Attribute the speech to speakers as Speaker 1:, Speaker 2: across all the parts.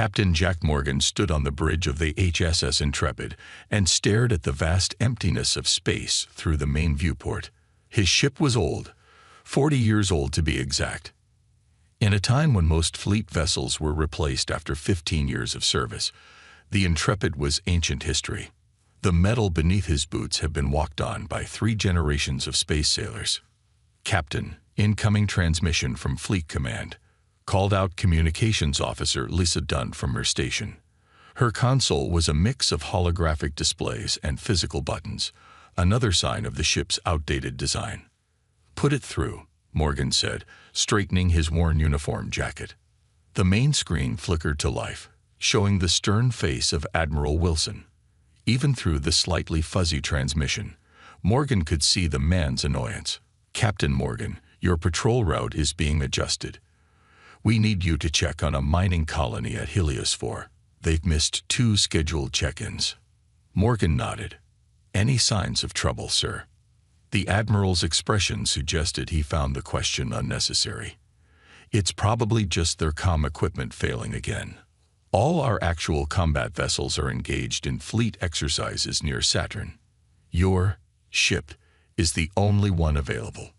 Speaker 1: Captain Jack Morgan stood on the bridge of the HSS Intrepid and stared at the vast emptiness of space through the main viewport. His ship was old, 40 years old to be exact. In a time when most fleet vessels were replaced after 15 years of service, the Intrepid was ancient history. The metal beneath his boots had been walked on by 3 generations of space sailors. "Captain, incoming transmission from Fleet Command," called out Communications Officer Lisa Dunn from her station. Her console was a mix of holographic displays and physical buttons, another sign of the ship's outdated design. "Put it through," Morgan said, straightening his worn uniform jacket. The main screen flickered to life, showing the stern face of Admiral Wilson. Even through the slightly fuzzy transmission, Morgan could see the man's annoyance. "Captain Morgan, your patrol route is being adjusted. We need you to check on a mining colony at Helios 4. They've missed 2 scheduled check-ins." Morgan nodded. "Any signs of trouble, sir?" The Admiral's expression suggested he found the question unnecessary. "It's probably just their comm equipment failing again. All our actual combat vessels are engaged in fleet exercises near Saturn. Your ship is the only one available."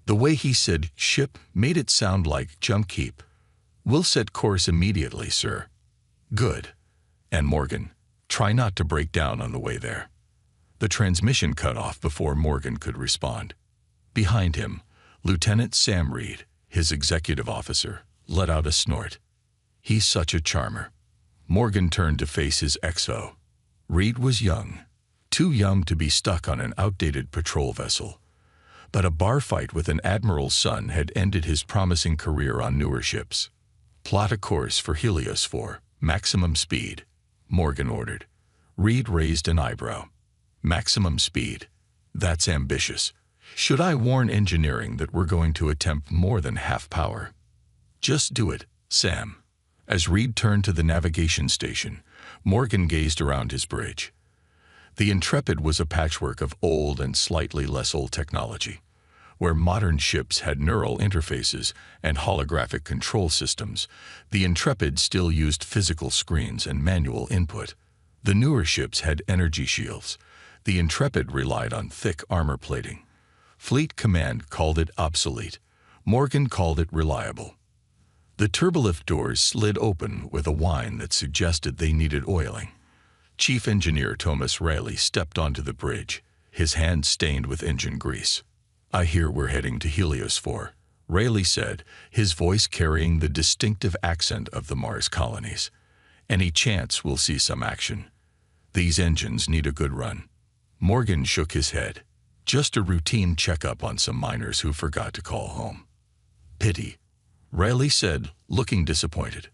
Speaker 1: The way he said "ship" made it sound like jump keep. "We'll set course immediately, sir." "Good. And Morgan, try not to break down on the way there." The transmission cut off before Morgan could respond. Behind him, Lieutenant Sam Reed, his executive officer, let out a snort. "He's such a charmer." Morgan turned to face his XO. Reed was young, too young to be stuck on an outdated patrol vessel. But a bar fight with an admiral's son had ended his promising career on newer ships. "Plot a course for Helios 4, maximum speed," Morgan ordered. Reed raised an eyebrow. "Maximum speed? That's ambitious. Should I warn engineering that we're going to attempt more than half power?" "Just do it, Sam." As Reed turned to the navigation station, Morgan gazed around his bridge. The Intrepid was a patchwork of old and slightly less old technology. Where modern ships had neural interfaces and holographic control systems, the Intrepid still used physical screens and manual input. The newer ships had energy shields. The Intrepid relied on thick armor plating. Fleet Command called it obsolete. Morgan called it reliable. The turbolift doors slid open with a whine that suggested they needed oiling. Chief Engineer Thomas Rayleigh stepped onto the bridge, his hands stained with engine grease. "I hear we're heading to Helios 4, Rayleigh said, his voice carrying the distinctive accent of the Mars colonies. "Any chance we'll see some action? These engines need a good run." Morgan shook his head. "Just a routine checkup on some miners who forgot to call home." "Pity," Rayleigh said, looking disappointed.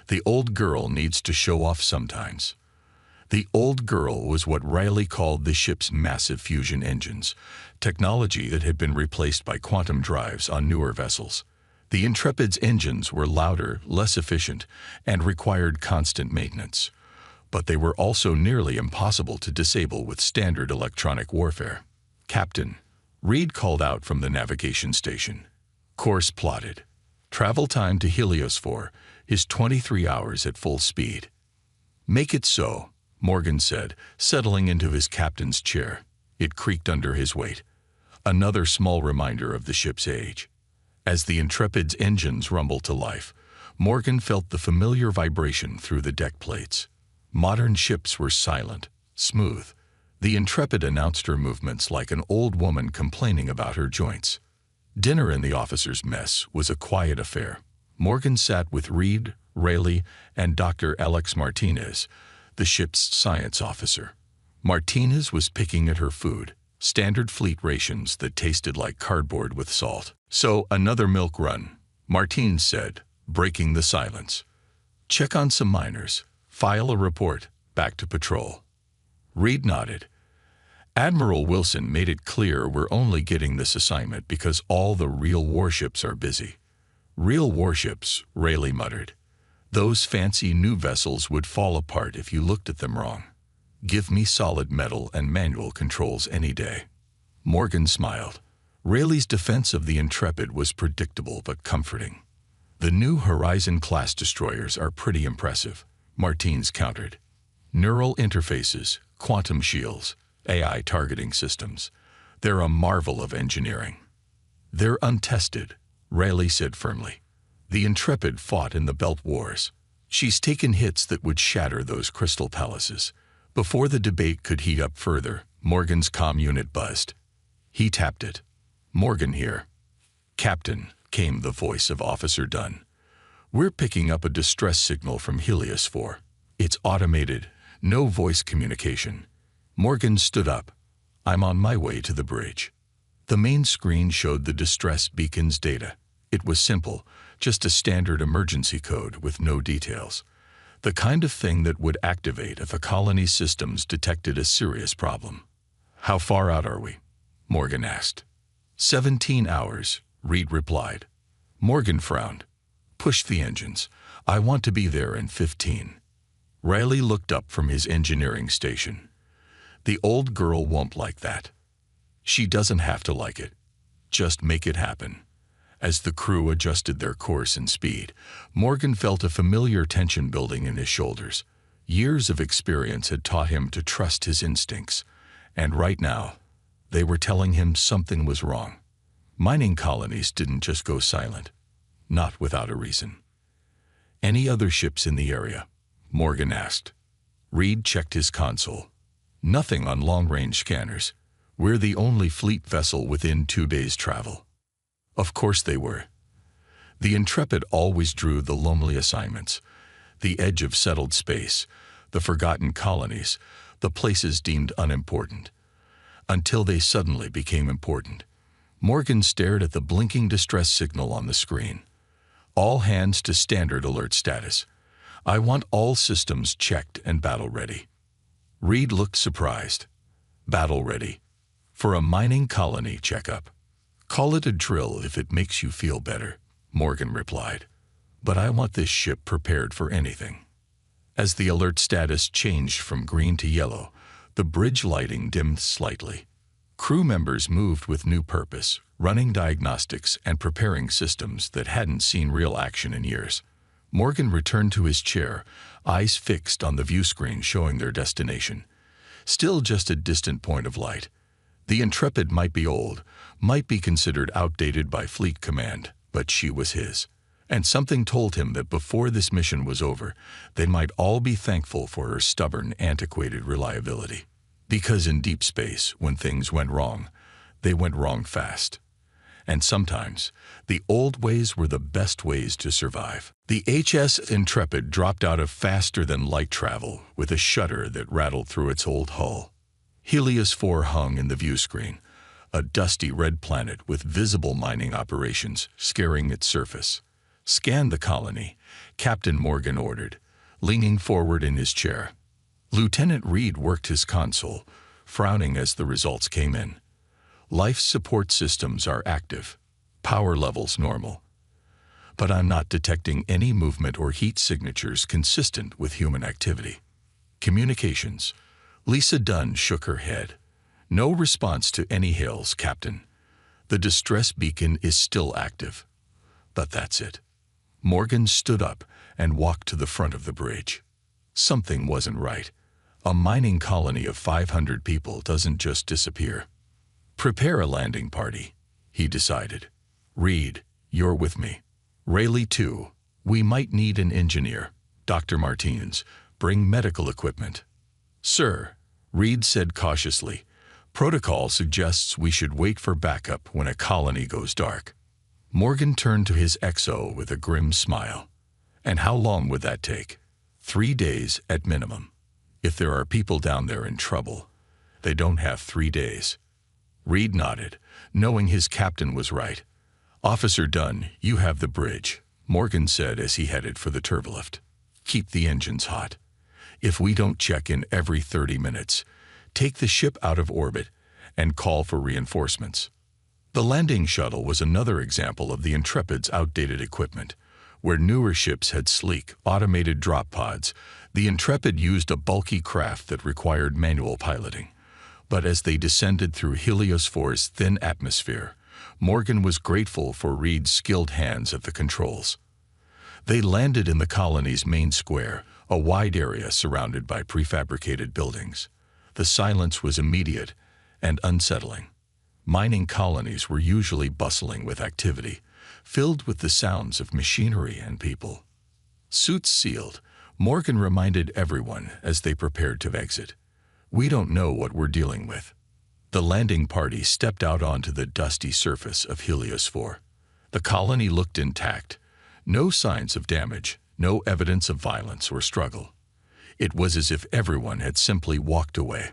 Speaker 1: "The old girl needs to show off sometimes." The old girl was what Rayleigh called the ship's massive fusion engines, technology that had been replaced by quantum drives on newer vessels. The Intrepid's engines were louder, less efficient, and required constant maintenance. But they were also nearly impossible to disable with standard electronic warfare. "Captain," Reed called out from the navigation station. Course plotted. Travel time to Helios 4 is 23 hours at full speed. "Make it so," Morgan said, settling into his captain's chair. It creaked under his weight. Another small reminder of the ship's age. As the Intrepid's engines rumbled to life, Morgan felt the familiar vibration through the deck plates. Modern ships were silent, smooth. The Intrepid announced her movements like an old woman complaining about her joints. Dinner in the officers' mess was a quiet affair. Morgan sat with Reed, Rayleigh, and Dr. Alex Martinez, the ship's science officer. Martinez was picking at her food, standard fleet rations that tasted like cardboard with salt. "So, another milk run," Martinez said, breaking the silence. "Check on some miners, file a report, back to patrol." Reed nodded. "Admiral Wilson made it clear we're only getting this assignment because all the real warships are busy." "Real warships," Rayleigh muttered. "Those fancy new vessels would fall apart if you looked at them wrong. Give me solid metal and manual controls any day." Morgan smiled. Rayleigh's defense of the Intrepid was predictable but comforting. "The new Horizon-class destroyers are pretty impressive," Martins countered. "Neural interfaces, quantum shields, AI targeting systems. They're a marvel of engineering." "They're untested," Rayleigh said firmly. "The Intrepid fought in the Belt Wars. She's taken hits that would shatter those crystal palaces." Before the debate could heat up further, Morgan's comm unit buzzed. He tapped it. "Morgan here." "Captain," came the voice of Officer Dunn. "We're picking up a distress signal from Helios 4. It's automated, no voice communication." Morgan stood up. "I'm on my way to the bridge." The main screen showed the distress beacon's data. It was simple, just a standard emergency code with no details. The kind of thing that would activate if a colony's systems detected a serious problem. "How far out are we?" Morgan asked. 17 hours, Reed replied. Morgan frowned. "Push the engines. I want to be there in 15. Riley looked up from his engineering station. "The old girl won't like that." "She doesn't have to like it. Just make it happen." As the crew adjusted their course and speed, Morgan felt a familiar tension building in his shoulders. Years of experience had taught him to trust his instincts, and right now, they were telling him something was wrong. Mining colonies didn't just go silent, not without a reason. "Any other ships in the area?" Morgan asked. Reed checked his console. "Nothing on long-range scanners. We're the only fleet vessel within 2 days' travel." Of course they were. The Intrepid always drew the lonely assignments, the edge of settled space, the forgotten colonies, the places deemed unimportant. Until they suddenly became important. Morgan stared at the blinking distress signal on the screen. "All hands to standard alert status. I want all systems checked and battle-ready." Reed looked surprised. "Battle-ready? For a mining colony checkup?" "Call it a drill if it makes you feel better," Morgan replied. "But I want this ship prepared for anything." As the alert status changed from green to yellow, the bridge lighting dimmed slightly. Crew members moved with new purpose, running diagnostics and preparing systems that hadn't seen real action in years. Morgan returned to his chair, eyes fixed on the view screen showing their destination. Still just a distant point of light. The Intrepid might be old, might be considered outdated by Fleet Command, but she was his. And something told him that before this mission was over, they might all be thankful for her stubborn, antiquated reliability. Because in deep space, when things went wrong, they went wrong fast. And sometimes, the old ways were the best ways to survive. The HS Intrepid dropped out of faster-than-light travel with a shudder that rattled through its old hull. Helios 4 hung in the view screen, a dusty red planet with visible mining operations scaring its surface. "Scan the colony," Captain Morgan ordered, leaning forward in his chair. Lieutenant Reed worked his console, frowning as the results came in. "Life support systems are active. Power levels normal. But I'm not detecting any movement or heat signatures consistent with human activity." "Communications." Lisa Dunn shook her head. "No response to any hails, Captain. The distress beacon is still active. But that's it." Morgan stood up and walked to the front of the bridge. Something wasn't right. A mining colony of 500 people doesn't just disappear. "Prepare a landing party," he decided. "Reed, you're with me. Rayleigh too. We might need an engineer. Dr. Martins, bring medical equipment." "Sir," Reed said cautiously, "protocol suggests we should wait for backup when a colony goes dark." Morgan turned to his XO with a grim smile. "And how long would that take?" 3 days at minimum. If there are people down there in trouble, they don't have 3 days. Reed nodded, knowing his captain was right. "Officer Dunn, you have the bridge," Morgan said as he headed for the turbolift. "Keep the engines hot. If we don't check in every 30 minutes, take the ship out of orbit and call for reinforcements." The landing shuttle was another example of the Intrepid's outdated equipment. Where newer ships had sleek, automated drop pods, the Intrepid used a bulky craft that required manual piloting. But as they descended through Helios 4's thin atmosphere, Morgan was grateful for Reed's skilled hands at the controls. They landed in the colony's main square, a wide area surrounded by prefabricated buildings. The silence was immediate and unsettling. Mining colonies were usually bustling with activity, filled with the sounds of machinery and people. Suits sealed, Morgan reminded everyone as they prepared to exit. "We don't know what we're dealing with." The landing party stepped out onto the dusty surface of Helios 4. The colony looked intact. No signs of damage, no evidence of violence or struggle. It was as if everyone had simply walked away.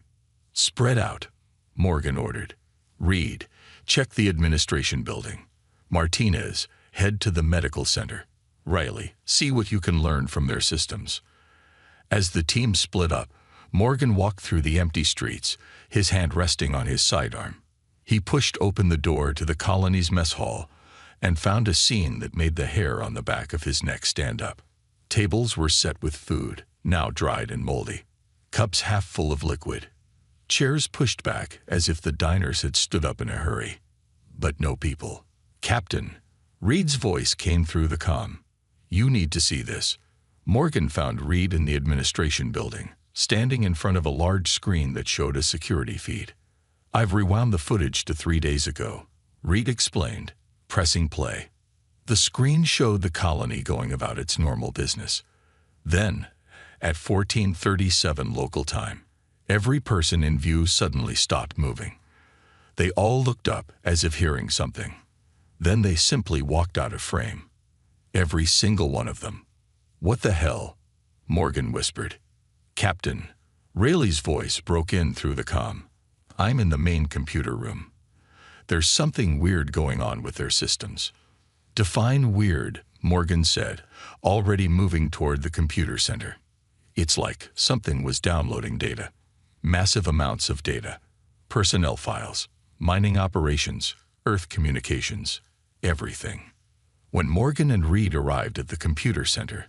Speaker 1: "Spread out," Morgan ordered. "Reed, check the administration building. Martinez, head to the medical center. Riley, see what you can learn from their systems." As the team split up, Morgan walked through the empty streets, his hand resting on his sidearm. He pushed open the door to the colony's mess hall and found a scene that made the hair on the back of his neck stand up. Tables were set with food, now dried and moldy. Cups half full of liquid. Chairs pushed back as if the diners had stood up in a hurry. But no people. "Captain," Reed's voice came through the comm. "You need to see this." Morgan found Reed in the administration building, standing in front of a large screen that showed a security feed. "I've rewound the footage to 3 days ago," Reed explained, pressing play. The screen showed the colony going about its normal business. Then, at 14:37 local time, every person in view suddenly stopped moving. They all looked up as if hearing something. Then they simply walked out of frame. Every single one of them. "What the hell?" Morgan whispered. "Captain," Rayleigh's voice broke in through the comm. "I'm in the main computer room. There's something weird going on with their systems." "Define weird," Morgan said, already moving toward the computer center. "It's like something was downloading data. Massive amounts of data. Personnel files, mining operations, Earth communications, everything." When Morgan and Reed arrived at the computer center,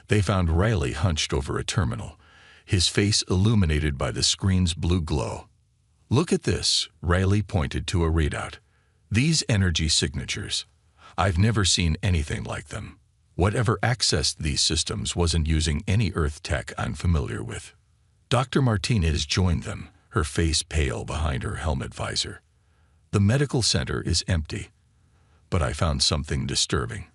Speaker 1: they found Riley hunched over a terminal, his face illuminated by the screen's blue glow. "Look at this," Riley pointed to a readout. "These energy signatures. I've never seen anything like them. Whatever accessed these systems wasn't using any Earth tech I'm familiar with." Dr. Martinez joined them, her face pale behind her helmet visor. "The medical center is empty. But I found something disturbing.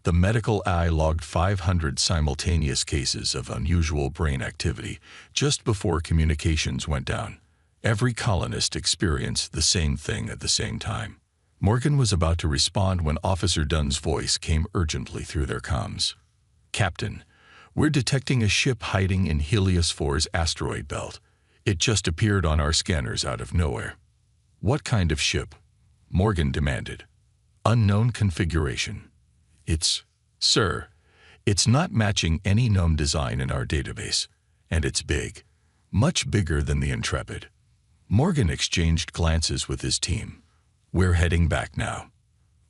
Speaker 1: The medical eye logged 500 simultaneous cases of unusual brain activity just before communications went down. Every colonist experienced the same thing at the same time." Morgan was about to respond when Officer Dunn's voice came urgently through their comms. "Captain, we're detecting a ship hiding in Helios 4's asteroid belt. It just appeared on our scanners out of nowhere." "What kind of ship?" Morgan demanded. "Unknown configuration. Sir, it's not matching any known design in our database. And it's big. Much bigger than the Intrepid." Morgan exchanged glances with his team. "We're heading back now.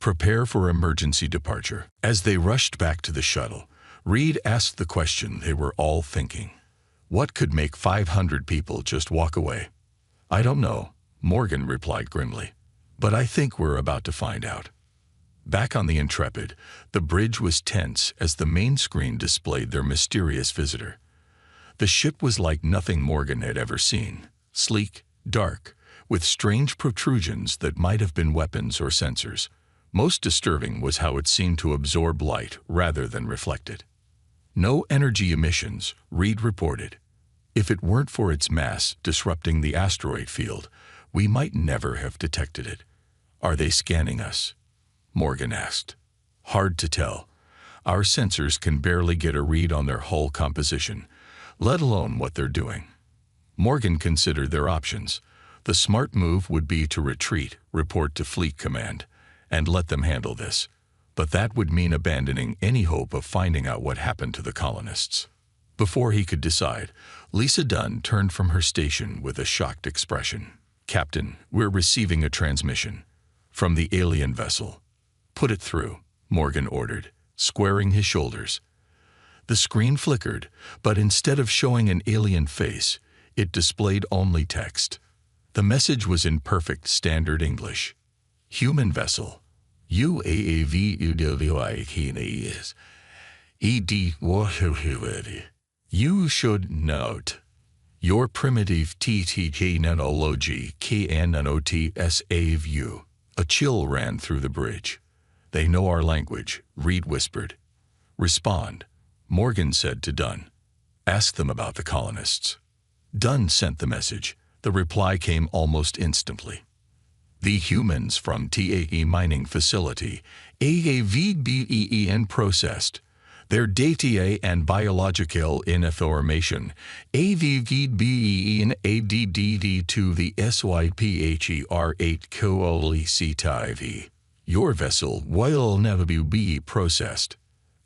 Speaker 1: Prepare for emergency departure." As they rushed back to the shuttle, Reed asked the question they were all thinking. What could make 500 people just walk away? "I don't know," Morgan replied grimly. "But I think we're about to find out." Back on the Intrepid, the bridge was tense as the main screen displayed their mysterious visitor. The ship was like nothing Morgan had ever seen. Sleek, dark, with strange protrusions that might have been weapons or sensors. Most disturbing was how it seemed to absorb light rather than reflect it. "No energy emissions," Reed reported. "If it weren't for its mass disrupting the asteroid field, we might never have detected it." "Are they scanning us?" Morgan asked. "Hard to tell. Our sensors can barely get a read on their hull composition, let alone what they're doing." Morgan considered their options. The smart move would be to retreat, report to Fleet Command, and let them handle this. But that would mean abandoning any hope of finding out what happened to the colonists. Before he could decide, Lisa Dunn turned from her station with a shocked expression. "Captain, we're receiving a transmission from the alien vessel." "Put it through," Morgan ordered, squaring his shoulders. The screen flickered, but instead of showing an alien face, it displayed only text. The message was in perfect standard English. "Human vessel. UAAV You should note, your primitive TTK nanology KNNOTSAVU. A chill ran through the bridge. They know our language, Reed whispered. Respond, Morgan said to Dunn. Ask them about the colonists. Dunn sent the message. The reply came almost instantly. The humans from TAE mining facility, AAVBEEN processed. Their data and biological information, AVVBEEN ADDD to the Sypher-8 Sci-Fi. Your vessel will never be processed.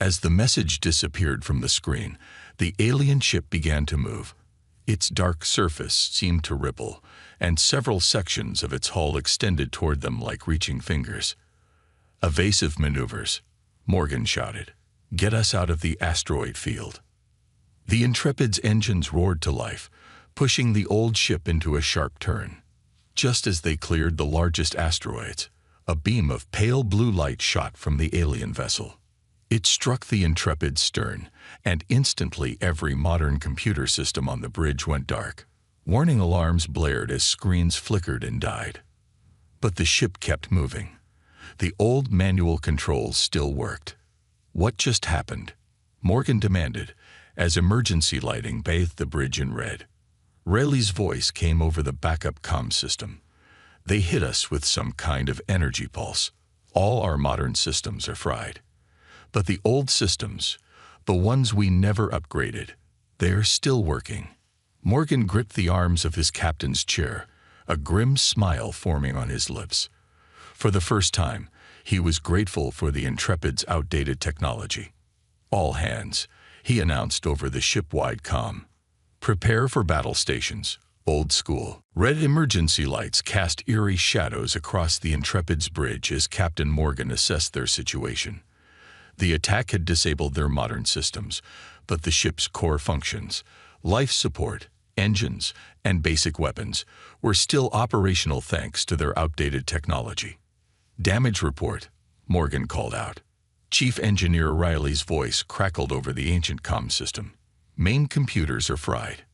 Speaker 1: As the message disappeared from the screen, the alien ship began to move. Its dark surface seemed to ripple, and several sections of its hull extended toward them like reaching fingers. Evasive maneuvers, Morgan shouted. Get us out of the asteroid field. The Intrepid's engines roared to life, pushing the old ship into a sharp turn. Just as they cleared the largest asteroids, a beam of pale blue light shot from the alien vessel. It struck the Intrepid's stern, and instantly every modern computer system on the bridge went dark. Warning alarms blared as screens flickered and died. But the ship kept moving. The old manual controls still worked. What just happened? Morgan demanded, as emergency lighting bathed the bridge in red. Rayleigh's voice came over the backup comm system. They hit us with some kind of energy pulse. All our modern systems are fried. But the old systems, the ones we never upgraded, they're still working. Morgan gripped the arms of his captain's chair, a grim smile forming on his lips. For the first time, he was grateful for the Intrepid's outdated technology. All hands, he announced over the ship-wide comm. Prepare for battle stations, old school. Red emergency lights cast eerie shadows across the Intrepid's bridge as Captain Morgan assessed their situation. The attack had disabled their modern systems, but the ship's core functions, life support, engines, and basic weapons, were still operational thanks to their outdated technology. Damage report, Morgan called out. Chief Engineer Riley's voice crackled over the ancient comm system. Main computers are fried.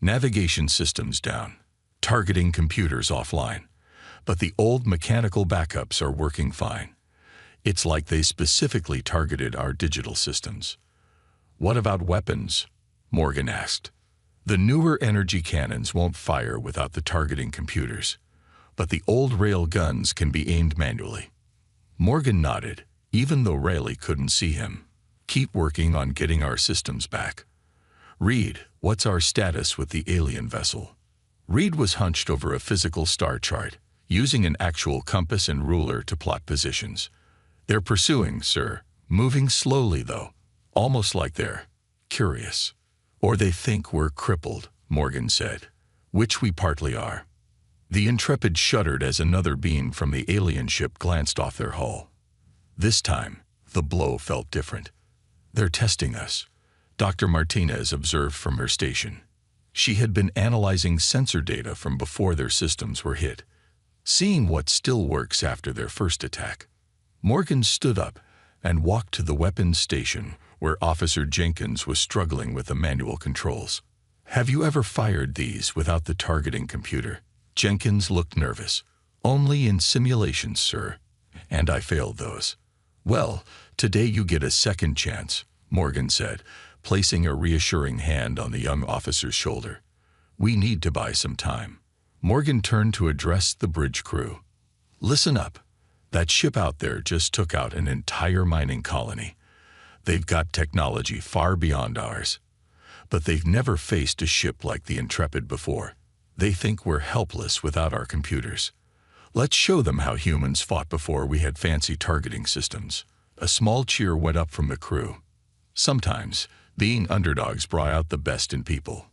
Speaker 1: Navigation systems down. Targeting computers offline. But the old mechanical backups are working fine. It's like they specifically targeted our digital systems. What about weapons? Morgan asked. The newer energy cannons won't fire without the targeting computers, but the old rail guns can be aimed manually. Morgan nodded, even though Rayleigh couldn't see him. Keep working on getting our systems back. Reed, what's our status with the alien vessel? Reed was hunched over a physical star chart, using an actual compass and ruler to plot positions. They're pursuing, sir, moving slowly though, almost like they're curious. Or they think we're crippled, Morgan said, which we partly are. The Intrepid shuddered as another beam from the alien ship glanced off their hull. This time, the blow felt different. They're testing us, Dr. Martinez observed from her station. She had been analyzing sensor data from before their systems were hit, seeing what still works after their first attack. Morgan stood up and walked to the weapons station where Officer Jenkins was struggling with the manual controls. Have you ever fired these without the targeting computer? Jenkins looked nervous. Only in simulations, sir. And I failed those. Well, today you get a second chance, Morgan said, placing a reassuring hand on the young officer's shoulder. We need to buy some time. Morgan turned to address the bridge crew. Listen up. That ship out there just took out an entire mining colony. They've got technology far beyond ours. But they've never faced a ship like the Intrepid before. They think we're helpless without our computers. Let's show them how humans fought before we had fancy targeting systems. A small cheer went up from the crew. Sometimes, being underdogs brought out the best in people.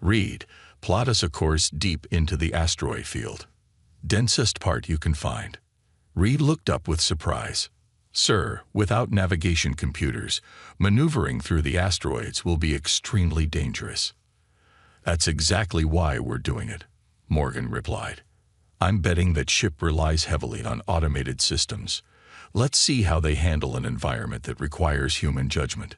Speaker 1: Reed, plot us a course deep into the asteroid field. Densest part you can find. Reed looked up with surprise. Sir, without navigation computers, maneuvering through the asteroids will be extremely dangerous. That's exactly why we're doing it, Morgan replied. I'm betting that ship relies heavily on automated systems. Let's see how they handle an environment that requires human judgment.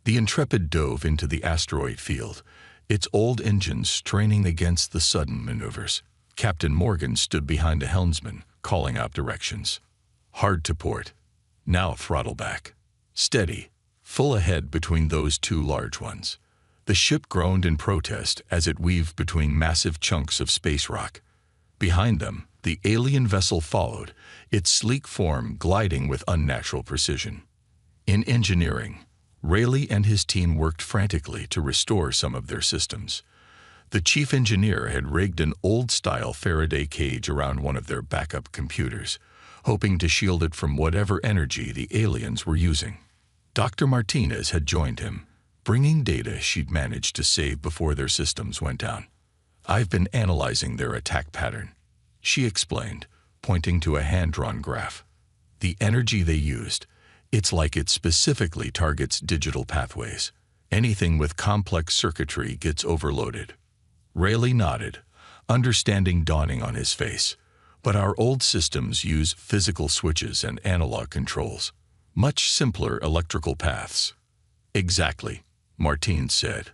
Speaker 1: The Intrepid dove into the asteroid field, its old engines straining against the sudden maneuvers. Captain Morgan stood behind the helmsman, calling out directions. Hard to port. Now throttle back. Steady. Full ahead between those two large ones. The ship groaned in protest as it weaved between massive chunks of space rock. Behind them, the alien vessel followed, its sleek form gliding with unnatural precision. In engineering, Rayleigh and his team worked frantically to restore some of their systems. The chief engineer had rigged an old-style Faraday cage around one of their backup computers, hoping to shield it from whatever energy the aliens were using. Dr. Martinez had joined him, bringing data she'd managed to save before their systems went down. I've been analyzing their attack pattern, she explained, pointing to a hand-drawn graph. The energy they used, it's like it specifically targets digital pathways. Anything with complex circuitry gets overloaded. Rayleigh nodded, understanding dawning on his face. But our old systems use physical switches and analog controls. Much simpler electrical paths. Exactly, Martine said.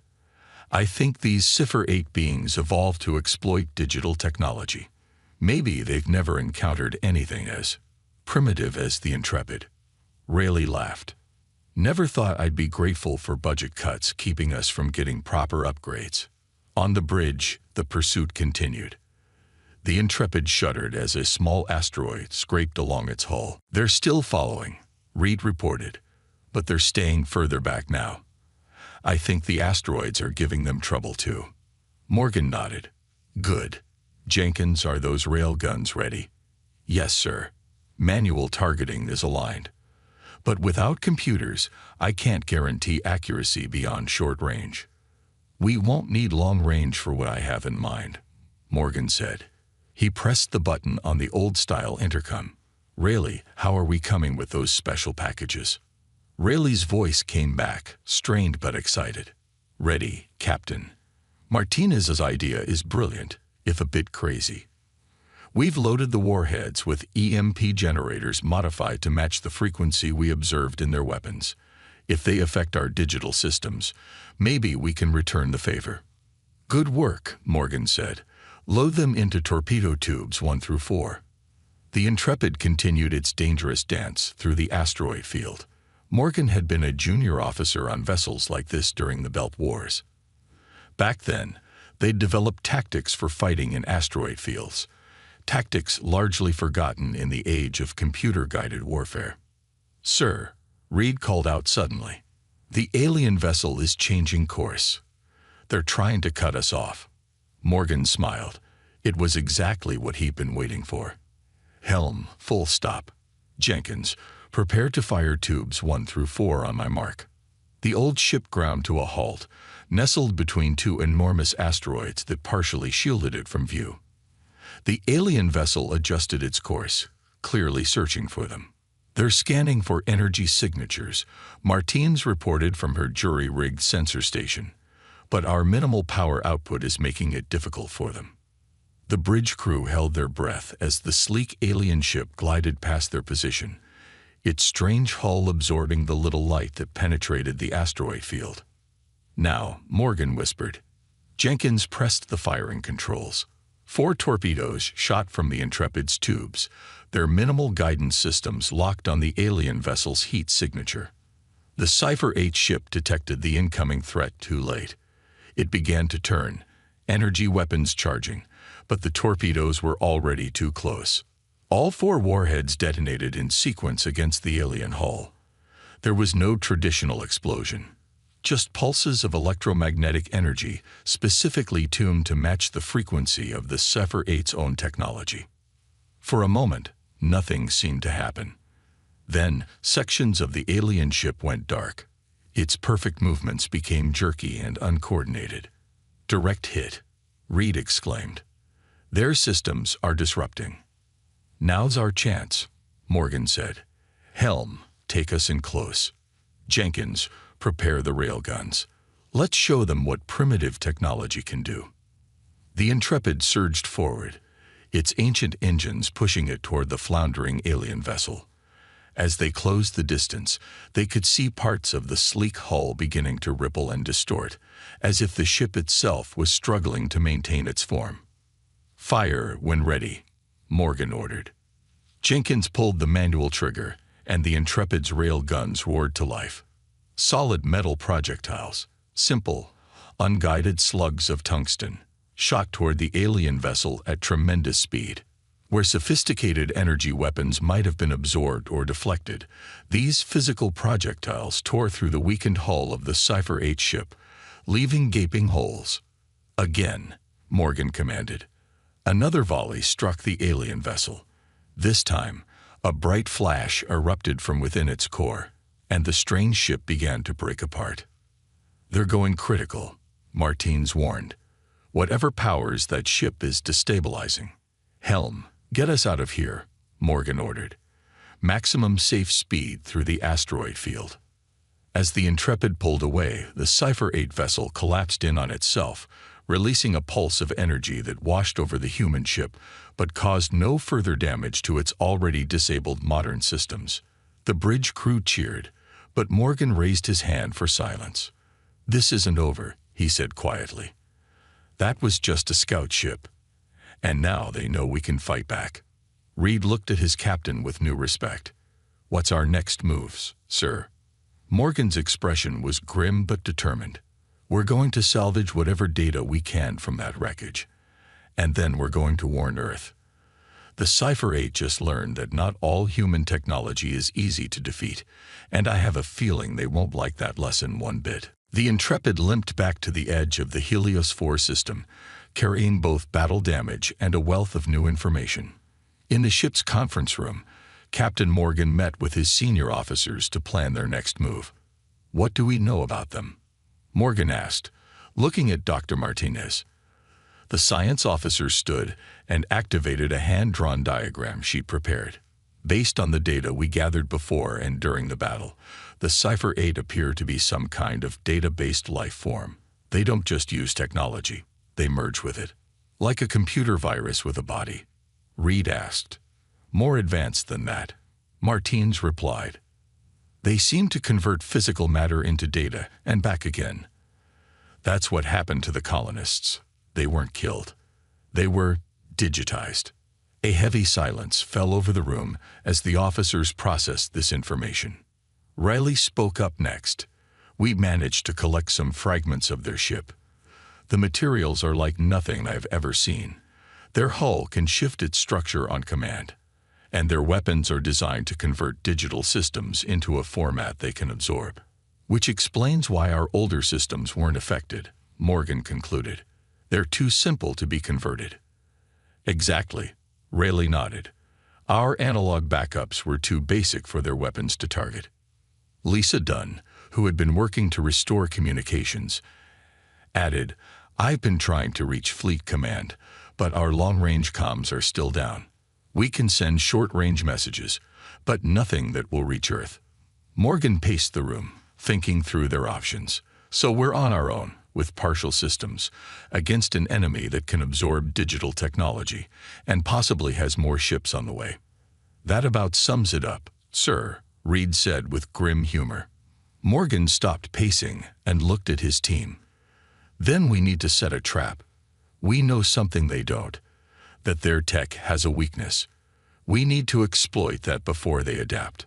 Speaker 1: I think these Sypher-8 beings evolved to exploit digital technology. Maybe they've never encountered anything as primitive as the Intrepid. Rayleigh laughed. Never thought I'd be grateful for budget cuts keeping us from getting proper upgrades. On the bridge, the pursuit continued. The Intrepid shuddered as a small asteroid scraped along its hull. They're still following, Reed reported, but they're staying further back now. I think the asteroids are giving them trouble too. Morgan nodded. Good. Jenkins, are those railguns ready? Yes, sir. Manual targeting is aligned. But without computers, I can't guarantee accuracy beyond short range. We won't need long range for what I have in mind, Morgan said. He pressed the button on the old-style intercom. Rayleigh, how are we coming with those special packages? Rayleigh's voice came back, strained but excited. Ready, Captain. Martinez's idea is brilliant, if a bit crazy. We've loaded the warheads with EMP generators modified to match the frequency we observed in their weapons. If they affect our digital systems, maybe we can return the favor. Good work, Morgan said. Load them into torpedo tubes 1 through 4. The Intrepid continued its dangerous dance through the asteroid field. Morgan had been a junior officer on vessels like this during the Belt Wars. Back then, they'd developed tactics for fighting in asteroid fields, tactics largely forgotten in the age of computer-guided warfare. Sir, Reed called out suddenly. The alien vessel is changing course. They're trying to cut us off. Morgan smiled. It was exactly what he'd been waiting for. Helm, full stop. Jenkins, prepare to fire tubes 1 through 4 on my mark. The old ship ground to a halt, nestled between 2 enormous asteroids that partially shielded it from view. The alien vessel adjusted its course, clearly searching for them. They're scanning for energy signatures, Martines reported from her jury-rigged sensor station. But our minimal power output is making it difficult for them. The bridge crew held their breath as the sleek alien ship glided past their position, its strange hull absorbing the little light that penetrated the asteroid field. Now, Morgan whispered. Jenkins pressed the firing controls. 4 torpedoes shot from the Intrepid's tubes, their minimal guidance systems locked on the alien vessel's heat signature. The Sypher-8 ship detected the incoming threat too late. It began to turn, energy weapons charging, but the torpedoes were already too close. All 4 warheads detonated in sequence against the alien hull. There was no traditional explosion, just pulses of electromagnetic energy specifically tuned to match the frequency of the Sypher-8's own technology. For a moment, nothing seemed to happen. Then, sections of the alien ship went dark. Its perfect movements became jerky and uncoordinated. Direct hit, Reed exclaimed. Their systems are disrupting. Now's our chance, Morgan said. Helm, take us in close. Jenkins, prepare the railguns. Let's show them what primitive technology can do. The Intrepid surged forward, its ancient engines pushing it toward the floundering alien vessel. As they closed the distance, they could see parts of the sleek hull beginning to ripple and distort, as if the ship itself was struggling to maintain its form. "Fire when ready," Morgan ordered. Jenkins pulled the manual trigger, and the Intrepid's rail guns roared to life. Solid metal projectiles, simple, unguided slugs of tungsten, shot toward the alien vessel at tremendous speed. Where sophisticated energy weapons might have been absorbed or deflected, these physical projectiles tore through the weakened hull of the Sypher-8 ship, leaving gaping holes. "Again," Morgan commanded. Another volley struck the alien vessel. This time, a bright flash erupted from within its core, and the strange ship began to break apart. "They're going critical," Martins warned. "Whatever powers that ship is destabilizing." "Helm, get us out of here," Morgan ordered. "Maximum safe speed through the asteroid field." As the Intrepid pulled away, the Sypher-8 vessel collapsed in on itself, releasing a pulse of energy that washed over the human ship but caused no further damage to its already disabled modern systems. The bridge crew cheered, but Morgan raised his hand for silence. "This isn't over," he said quietly. "That was just a scout ship. And now they know we can fight back." Reed looked at his captain with new respect. "What's our next moves, sir?" Morgan's expression was grim but determined. "We're going to salvage whatever data we can from that wreckage. And then we're going to warn Earth. The Sypher-8 just learned that not all human technology is easy to defeat, and I have a feeling they won't like that lesson one bit." The Intrepid limped back to the edge of the Helios 4 system, carrying both battle damage and a wealth of new information. In the ship's conference room, Captain Morgan met with his senior officers to plan their next move. "What do we know about them?" Morgan asked, looking at Dr. Martinez. The science officer stood and activated a hand-drawn diagram she'd prepared. "Based on the data we gathered before and during the battle, the Sypher-8 appear to be some kind of data-based life form. They don't just use technology. They merge with it. Like a computer virus with a body." Reed asked. "More advanced than that," Martins replied. "They seem to convert physical matter into data and back again. That's what happened to the colonists. They weren't killed. They were digitized." A heavy silence fell over the room as the officers processed this information. Riley spoke up next. "We managed to collect some fragments of their ship. The materials are like nothing I've ever seen. Their hull can shift its structure on command, and their weapons are designed to convert digital systems into a format they can absorb. Which explains why our older systems weren't affected," Morgan concluded. "They're too simple to be converted." "Exactly," Rayleigh nodded. "Our analog backups were too basic for their weapons to target." Lisa Dunn, who had been working to restore communications, added, "I've been trying to reach Fleet Command, but our long-range comms are still down. We can send short-range messages, but nothing that will reach Earth." Morgan paced the room, thinking through their options. "So we're on our own, with partial systems, against an enemy that can absorb digital technology, and possibly has more ships on the way." "That about sums it up, sir," Reed said with grim humor. Morgan stopped pacing and looked at his team. "Then we need to set a trap. We know something they don't, that their tech has a weakness. We need to exploit that before they adapt."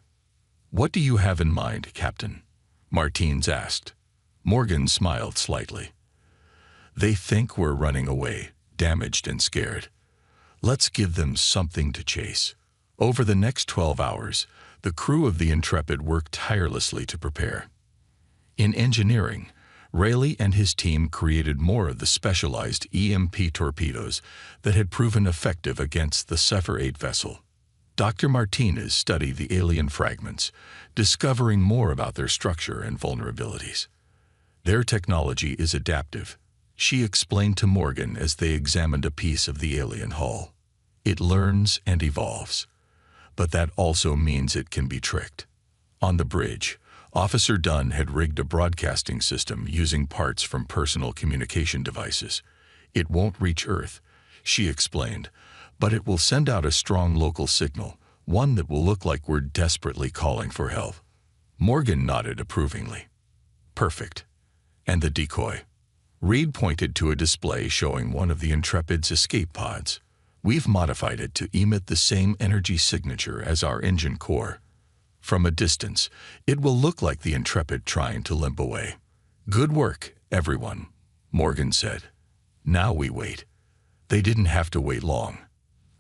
Speaker 1: "What do you have in mind, Captain?" Martins asked. Morgan smiled slightly. "They think we're running away, damaged and scared. Let's give them something to chase." Over the next 12 hours, the crew of the Intrepid worked tirelessly to prepare. In engineering, Rayleigh and his team created more of the specialized EMP torpedoes that had proven effective against the Sypher-8 vessel. Dr. Martinez studied the alien fragments, discovering more about their structure and vulnerabilities. "Their technology is adaptive," she explained to Morgan as they examined a piece of the alien hull. "It learns and evolves, but that also means it can be tricked." On the bridge, Officer Dunn had rigged a broadcasting system using parts from personal communication devices. "It won't reach Earth," she explained, "but it will send out a strong local signal, One that will look like we're desperately calling for help. Morgan nodded approvingly. Perfect. And the decoy? Reed pointed to a display showing one of the Intrepid's escape pods. We've modified it to emit the same energy signature as our engine core. From a distance, it will look like the Intrepid trying to limp away. Good work, everyone, Morgan said. Now we wait. They didn't have to wait long.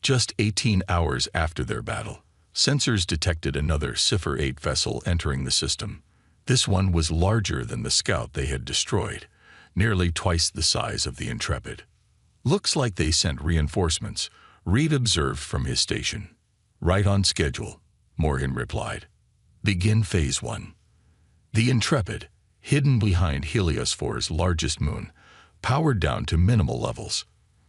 Speaker 1: Just 18 hours after their battle, sensors detected another Sypher-8 vessel entering the system. This one was larger than the scout they had destroyed, nearly twice the size of the Intrepid. Looks like they sent reinforcements, Reed observed from his station. Right on schedule, Morgan replied. Begin Phase 1. The Intrepid, hidden behind Helios 4's largest moon, powered down to minimal levels.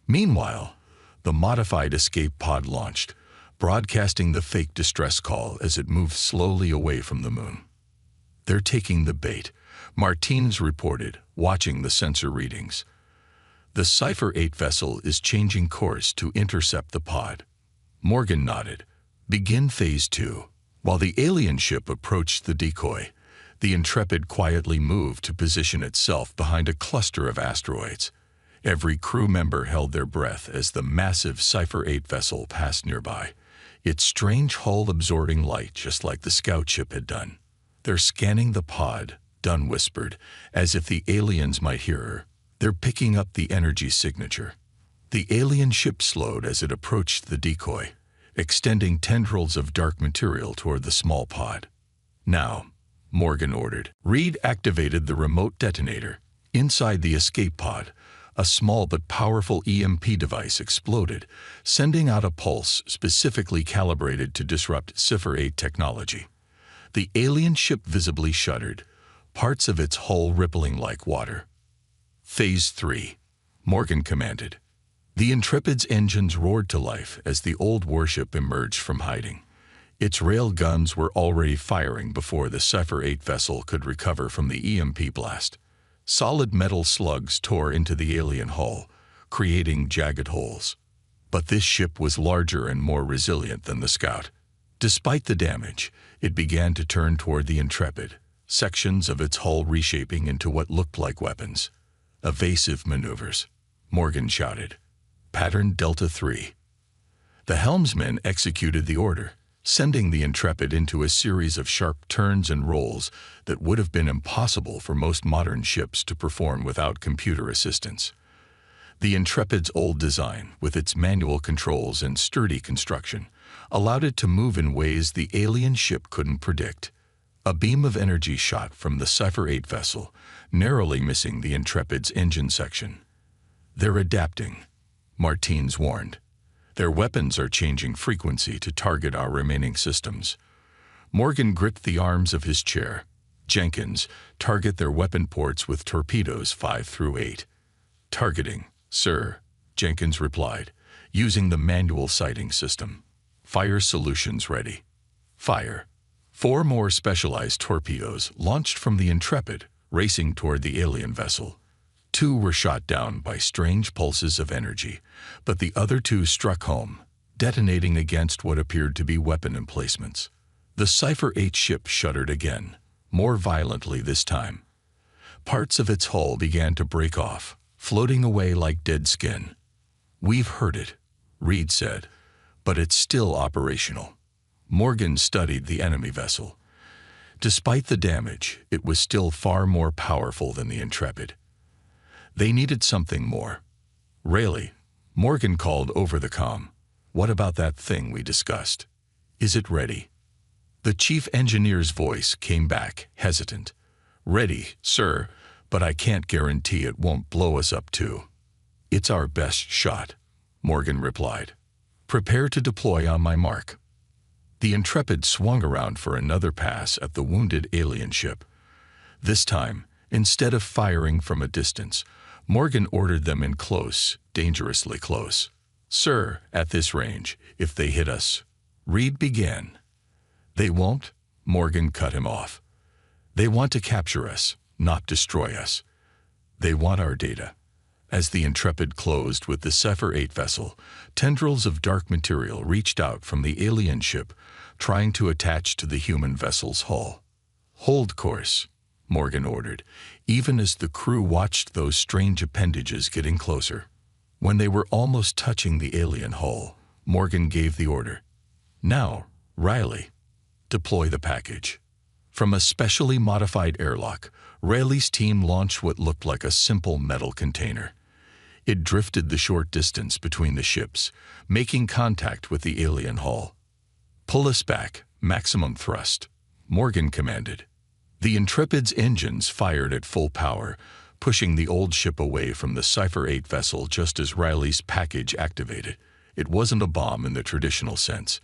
Speaker 1: Meanwhile, the modified escape pod launched, broadcasting the fake distress call as it moved slowly away from the moon. They're taking the bait, Martinez reported, watching the sensor readings. The Sypher-8 vessel is changing course to intercept the pod. Morgan nodded. Begin Phase 2. While the alien ship approached the decoy, the Intrepid quietly moved to position itself behind a cluster of asteroids. Every crew member held their breath as the massive Sypher-8 vessel passed nearby, its strange hull absorbing light just like the scout ship had done. They're scanning the pod, Dunn whispered, as if the aliens might hear her. They're picking up the energy signature. The alien ship slowed as it approached the decoy, extending tendrils of dark material toward the small pod. Now, Morgan ordered. Reed activated the remote detonator. Inside the escape pod, a small but powerful EMP device exploded, sending out a pulse specifically calibrated to disrupt Sypher-8 technology. The alien ship visibly shuddered, parts of its hull rippling like water. Phase 3, Morgan commanded. The Intrepid's engines roared to life as the old warship emerged from hiding. Its rail guns were already firing before the Sypher-8 vessel could recover from the EMP blast. Solid metal slugs tore into the alien hull, creating jagged holes. But this ship was larger and more resilient than the Scout. Despite the damage, it began to turn toward the Intrepid, sections of its hull reshaping into what looked like weapons. Evasive maneuvers, Morgan shouted. Pattern Delta 3. The helmsman executed the order, sending the Intrepid into a series of sharp turns and rolls that would have been impossible for most modern ships to perform without computer assistance. The Intrepid's old design, with its manual controls and sturdy construction, allowed it to move in ways the alien ship couldn't predict. A beam of energy shot from the Sypher-8 vessel, narrowly missing the Intrepid's engine section. They're adapting, Martinez warned. Their weapons are changing frequency to target our remaining systems. Morgan gripped the arms of his chair. Jenkins, target their weapon ports with torpedoes 5 through 8. Targeting, sir, Jenkins replied, using the manual sighting system. Fire solutions ready. Fire. 4 more specialized torpedoes launched from the Intrepid, racing toward the alien vessel. 2 were shot down by strange pulses of energy, but the other 2 struck home, detonating against what appeared to be weapon emplacements. The Sypher-8 ship shuddered again, more violently this time. Parts of its hull began to break off, floating away like dead skin. We've heard it, Reed said, but it's still operational. Morgan studied the enemy vessel. Despite the damage, it was still far more powerful than the Intrepid. They needed something more. Rayleigh, Morgan called over the comm. What about that thing we discussed? Is it ready? The chief engineer's voice came back, hesitant. Ready, sir, but I can't guarantee it won't blow us up too. It's our best shot, Morgan replied. Prepare to deploy on my mark. The Intrepid swung around for another pass at the wounded alien ship. This time, instead of firing from a distance, Morgan ordered them in close, dangerously close. Sir, at this range, if they hit us. Reed began. They won't, Morgan cut him off. They want to capture us, not destroy us. They want our data. As the Intrepid closed with the Sypher-8 vessel, tendrils of dark material reached out from the alien ship, trying to attach to the human vessel's hull. "Hold course," Morgan ordered, even as the crew watched those strange appendages getting closer. When they were almost touching the alien hull, Morgan gave the order. "Now, Riley, deploy the package." From a specially modified airlock, Riley's team launched what looked like a simple metal container. It drifted the short distance between the ships, making contact with the alien hull. "Pull us back, maximum thrust," Morgan commanded. The Intrepid's engines fired at full power, pushing the old ship away from the Sypher-8 vessel just as Riley's package activated. It wasn't a bomb in the traditional sense.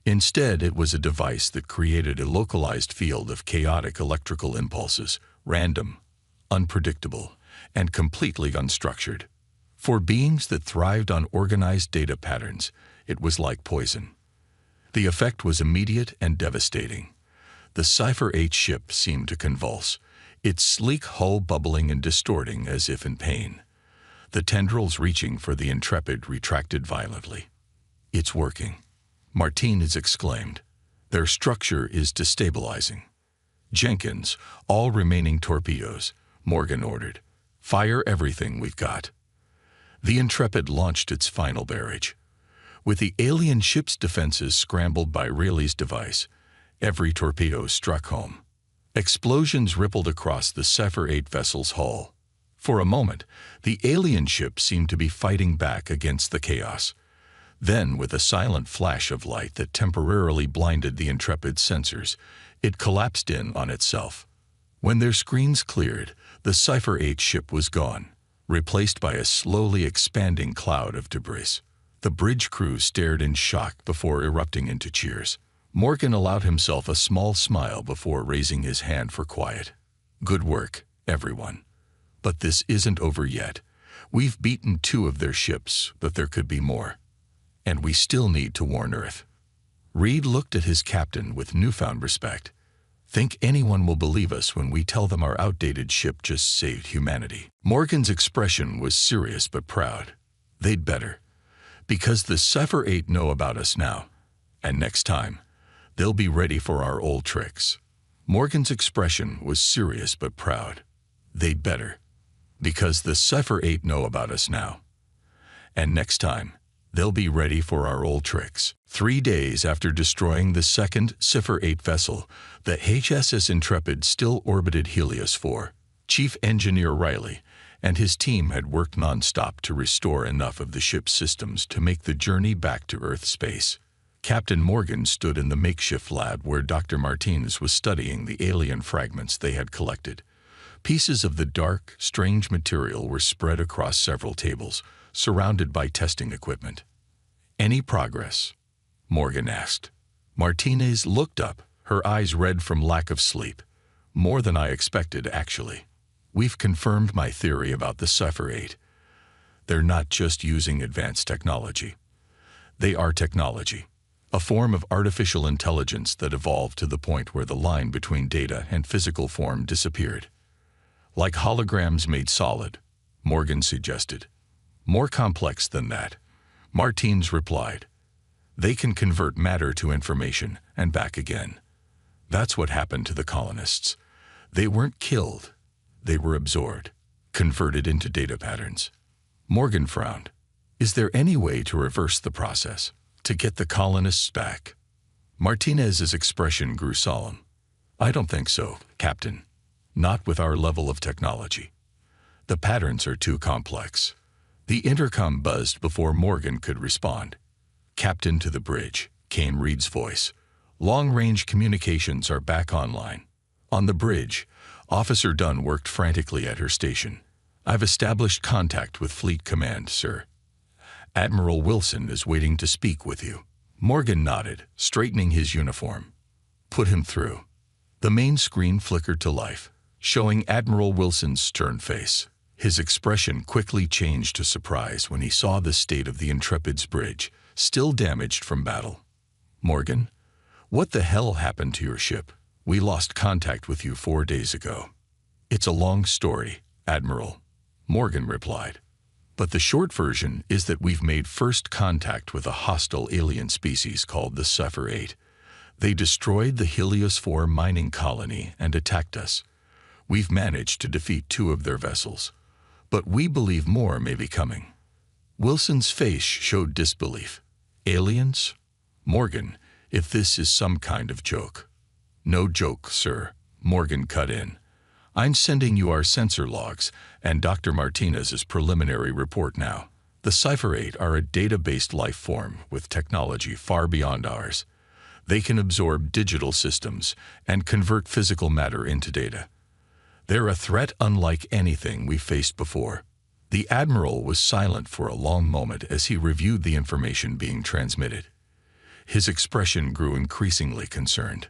Speaker 1: Instead, it was a device that created a localized field of chaotic electrical impulses, random, unpredictable, and completely unstructured. For beings that thrived on organized data patterns, it was like poison. The effect was immediate and devastating. The Sypher-8 ship seemed to convulse, its sleek hull bubbling and distorting as if in pain. The tendrils reaching for the Intrepid retracted violently. "It's working," Martinez exclaimed. "Their structure is destabilizing." "Jenkins, all remaining torpedoes," Morgan ordered. "Fire everything we've got." The Intrepid launched its final barrage. With the alien ship's defenses scrambled by Riley's device, every torpedo struck home. Explosions rippled across the Sypher-8 vessel's hull. For a moment, the alien ship seemed to be fighting back against the chaos. Then, with a silent flash of light that temporarily blinded the Intrepid's sensors, it collapsed in on itself. When their screens cleared, the Sypher-8 ship was gone, replaced by a slowly expanding cloud of debris. The bridge crew stared in shock before erupting into cheers. Morgan allowed himself a small smile before raising his hand for quiet. "Good work, everyone. But this isn't over yet. We've beaten 2 of their ships, but there could be more. And we still need to warn Earth." Reed looked at his captain with newfound respect. "Think anyone will believe us when we tell them our outdated ship just saved humanity?" Morgan's expression was serious but proud. "They'd better. Because the Sypher-8 know about us now. And next time, they'll be ready for our old tricks." Morgan's expression was serious but proud. "They'd better. Because the Sypher-8 know about us now. And next time, they'll be ready for our old tricks." 3 days after destroying the second Sypher-8 vessel, the HSS Intrepid still orbited Helios 4. Chief Engineer Riley and his team had worked non-stop to restore enough of the ship's systems to make the journey back to Earth space. Captain Morgan stood in the makeshift lab where Dr. Martinez was studying the alien fragments they had collected. Pieces of the dark, strange material were spread across several tables, surrounded by testing equipment. "Any progress?" Morgan asked. Martinez looked up, her eyes red from lack of sleep. "More than I expected, actually. We've confirmed my theory about the Sypher-8. They're not just using advanced technology. They are technology, a form of artificial intelligence that evolved to the point where the line between data and physical form disappeared. Like holograms made solid," Morgan suggested. "More complex than that," Martinez replied. "They can convert matter to information and back again. That's what happened to the colonists. They weren't killed. They were absorbed, converted into data patterns." Morgan frowned. "Is there any way to reverse the process, to get the colonists back?" Martinez's expression grew solemn. "I don't think so, Captain. Not with our level of technology. The patterns are too complex." The intercom buzzed before Morgan could respond. "Captain to the bridge," came Reed's voice. "Long-range communications are back online." On the bridge, Officer Dunn worked frantically at her station. "I've established contact with Fleet Command, sir. Admiral Wilson is waiting to speak with you." Morgan nodded, straightening his uniform. "Put him through." The main screen flickered to life, showing Admiral Wilson's stern face. His expression quickly changed to surprise when he saw the state of the Intrepid's bridge, still damaged from battle. "Morgan, what the hell happened to your ship? We lost contact with you 4 days ago." "It's a long story, Admiral," Morgan replied. But the short version is that we've made first contact with a hostile alien species called the Sypher-8. They destroyed the Helios 4 mining colony and attacked us. We've managed to defeat 2 of their vessels, but we believe more may be coming." Wilson's face showed disbelief. "Aliens? Morgan, if this is some kind of joke." "No joke, sir," Morgan cut in. "I'm sending you our sensor logs and Dr. Martinez's preliminary report now. The Sypher-8 are a data-based life form with technology far beyond ours. They can absorb digital systems and convert physical matter into data. They're a threat unlike anything we've faced before." The Admiral was silent for a long moment as he reviewed the information being transmitted. His expression grew increasingly concerned.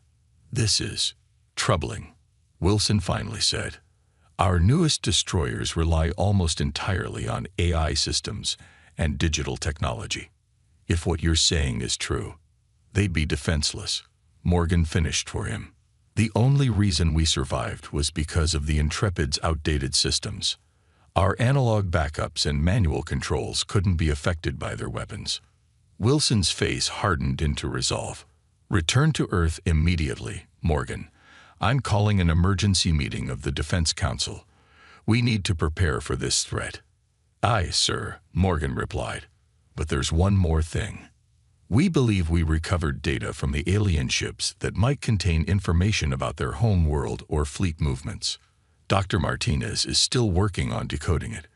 Speaker 1: "This is troubling," Wilson finally said. "Our newest destroyers rely almost entirely on AI systems and digital technology. If what you're saying is true, they'd be defenseless." Morgan finished for him. "The only reason we survived was because of the Intrepid's outdated systems. Our analog backups and manual controls couldn't be affected by their weapons." Wilson's face hardened into resolve. "Return to Earth immediately, Morgan. I'm calling an emergency meeting of the Defense Council. We need to prepare for this threat." "Aye, sir," Morgan replied. "But there's one more thing. We believe we recovered data from the alien ships that might contain information about their home world or fleet movements. Dr. Martinez is still working on decoding it."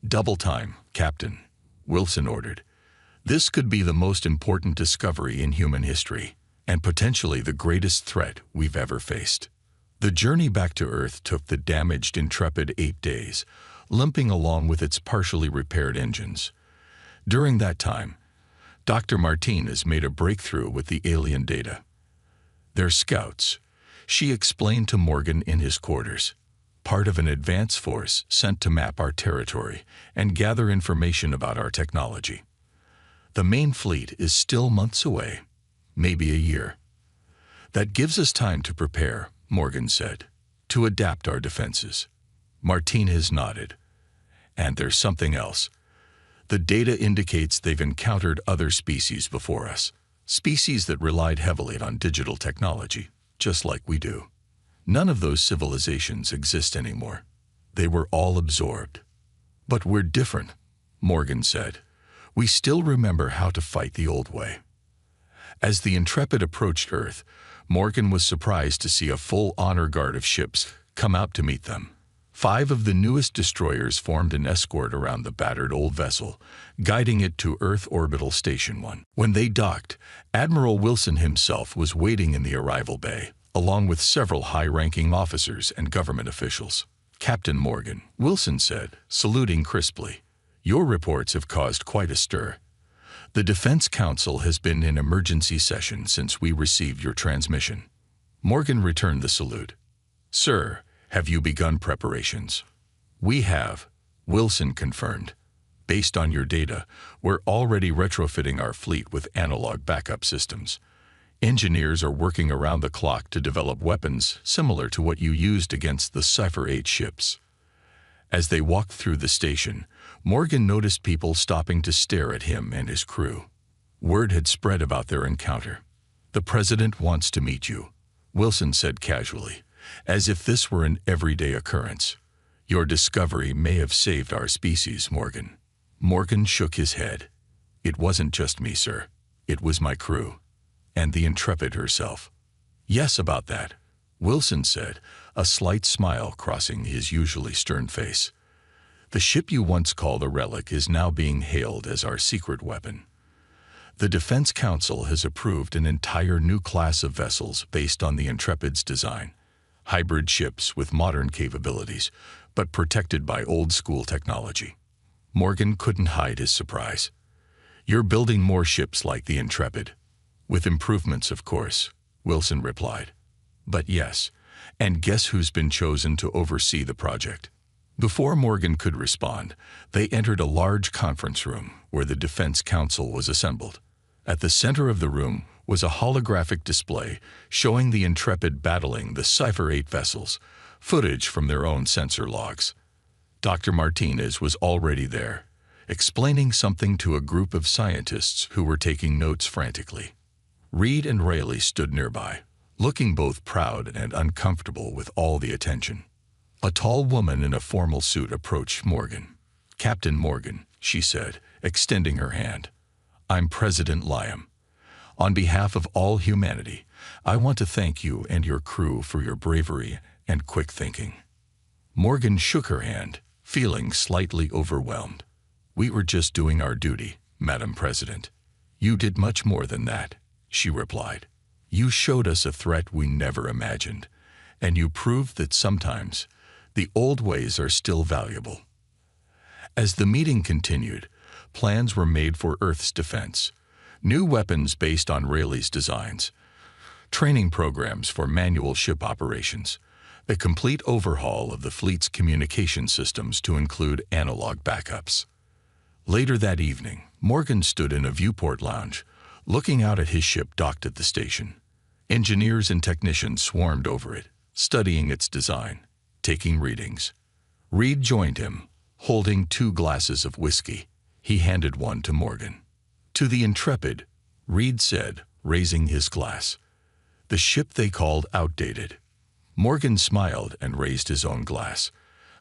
Speaker 1: "Double time, Captain," Wilson ordered. "This could be the most important discovery in human history, and potentially the greatest threat we've ever faced." The journey back to Earth took the damaged Intrepid 8 days, limping along with its partially repaired engines. During that time, Dr. Martinez made a breakthrough with the alien data. "They're scouts," she explained to Morgan in his quarters. "Part of an advance force sent to map our territory and gather information about our technology. The main fleet is still months away, maybe a year. That gives us time to prepare," Morgan said, "to adapt our defenses." Martinez nodded. "And there's something else. The data indicates they've encountered other species before us, species that relied heavily on digital technology, just like we do. None of those civilizations exist anymore. They were all absorbed. But we're different," Morgan said. "We still remember how to fight the old way." As the Intrepid approached Earth, Morgan was surprised to see a full honor guard of ships come out to meet them. 5 of the newest destroyers formed an escort around the battered old vessel, guiding it to Earth Orbital Station 1. When they docked, Admiral Wilson himself was waiting in the arrival bay, along with several high-ranking officers and government officials. "Captain Morgan," Wilson said, saluting crisply, "your reports have caused quite a stir. The Defense Council has been in emergency session since we received your transmission." Morgan returned the salute. "Sir, have you begun preparations?" "We have," Wilson confirmed. "Based on your data, we're already retrofitting our fleet with analog backup systems. Engineers are working around the clock to develop weapons similar to what you used against the Sypher-8 ships." As they walked through the station, Morgan noticed people stopping to stare at him and his crew. Word had spread about their encounter. "The President wants to meet you," Wilson said casually, as if this were an everyday occurrence. "Your discovery may have saved our species, Morgan." Morgan shook his head. "It wasn't just me, sir. It was my crew. And the Intrepid herself." "Yes, about that," Wilson said, a slight smile crossing his usually stern face. "The ship you once called a relic is now being hailed as our secret weapon. The Defense Council has approved an entire new class of vessels based on the Intrepid's design. Hybrid ships with modern capabilities, but protected by old-school technology." Morgan couldn't hide his surprise. "You're building more ships like the Intrepid." "With improvements, of course," Wilson replied. "But yes, and guess who's been chosen to oversee the project?" Before Morgan could respond, they entered a large conference room where the Defense Council was assembled. At the center of the room was a holographic display showing the Intrepid battling the Sypher-8 vessels, footage from their own sensor logs. Dr. Martinez was already there. explaining something to a group of scientists who were taking notes frantically. Reed and Rayleigh stood nearby, looking both proud and uncomfortable with all the attention. A tall woman in a formal suit approached Morgan. "Captain Morgan," she said, extending her hand. "I'm President Liam. On behalf of all humanity, I want to thank you and your crew for your bravery and quick thinking." Morgan shook her hand, feeling slightly overwhelmed. "We were just doing our duty, Madam President." "You did much more than that," she replied. "You showed us a threat we never imagined, and you proved that sometimes the old ways are still valuable." As the meeting continued, plans were made for Earth's defense, new weapons based on Rayleigh's designs, training programs for manual ship operations, a complete overhaul of the fleet's communication systems to include analog backups. Later that evening, Morgan stood in a viewport lounge, looking out at his ship docked at the station. Engineers and technicians swarmed over it, studying its design, taking readings. Reed joined him, holding 2 glasses of whiskey. He handed one to Morgan. "To the Intrepid," Reed said, raising his glass. "The ship they called outdated." Morgan smiled and raised his own glass,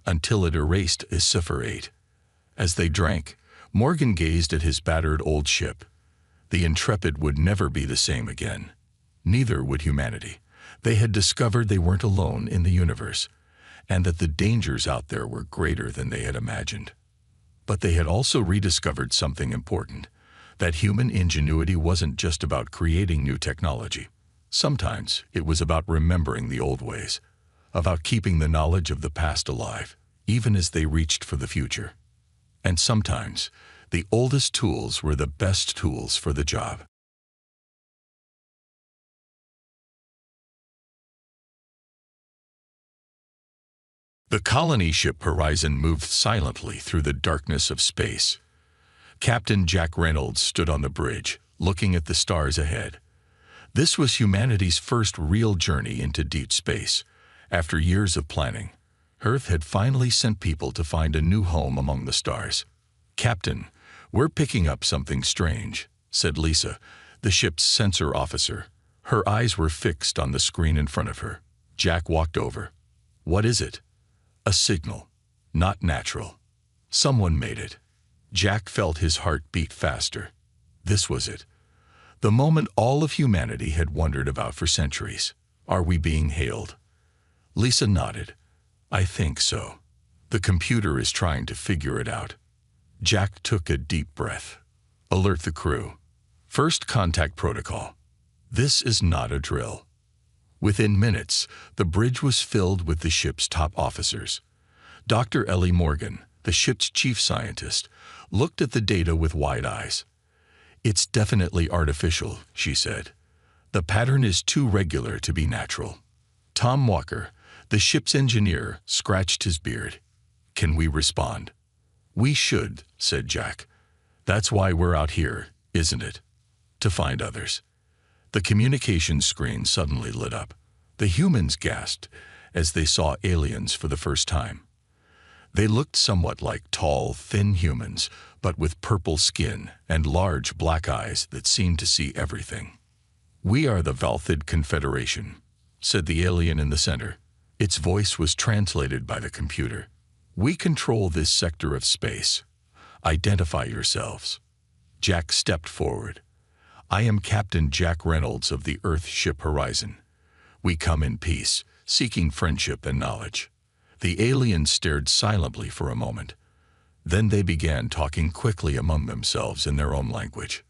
Speaker 1: until it erased a Sypher-8. As they drank, Morgan gazed at his battered old ship. The Intrepid would never be the same again. Neither would humanity. They had discovered they weren't alone in the universe, and that the dangers out there were greater than they had imagined. But they had also rediscovered something important, that human ingenuity wasn't just about creating new technology. Sometimes it was about remembering the old ways, about keeping the knowledge of the past alive, even as they reached for the future. And sometimes the oldest tools were the best tools for the job. The colony ship Horizon moved silently through the darkness of space. Captain Jack Reynolds stood on the bridge, looking at the stars ahead. This was humanity's first real journey into deep space. After years of planning, Earth had finally sent people to find a new home among the stars. "Captain, we're picking up something strange," said Lisa, the ship's sensor officer. Her eyes were fixed on the screen in front of her. Jack walked over. "What is it?" "A signal. Not natural. Someone made it." Jack felt his heart beat faster. This was it. The moment all of humanity had wondered about for centuries. "Are we being hailed?" Lisa nodded. "I think so. The computer is trying to figure it out." Jack took a deep breath. "Alert the crew. First contact protocol. This is not a drill." Within minutes, the bridge was filled with the ship's top officers. Dr. Ellie Morgan, the ship's chief scientist, looked at the data with wide eyes. "It's definitely artificial," she said. "The pattern is too regular to be natural." Tom Walker, the ship's engineer, scratched his beard. "Can we respond?" "We should," said Jack. "That's why we're out here, isn't it? To find others." The communications screen suddenly lit up. The humans gasped as they saw aliens for the first time. They looked somewhat like tall, thin humans, but with purple skin and large black eyes that seemed to see everything. "We are the Valthid Confederation," said the alien in the center. Its voice was translated by the computer. "We control this sector of space. Identify yourselves." Jack stepped forward. "I am Captain Jack Reynolds of the Earth ship Horizon. We come in peace, seeking friendship and knowledge." The aliens stared silently for a moment. Then they began talking quickly among themselves in their own language.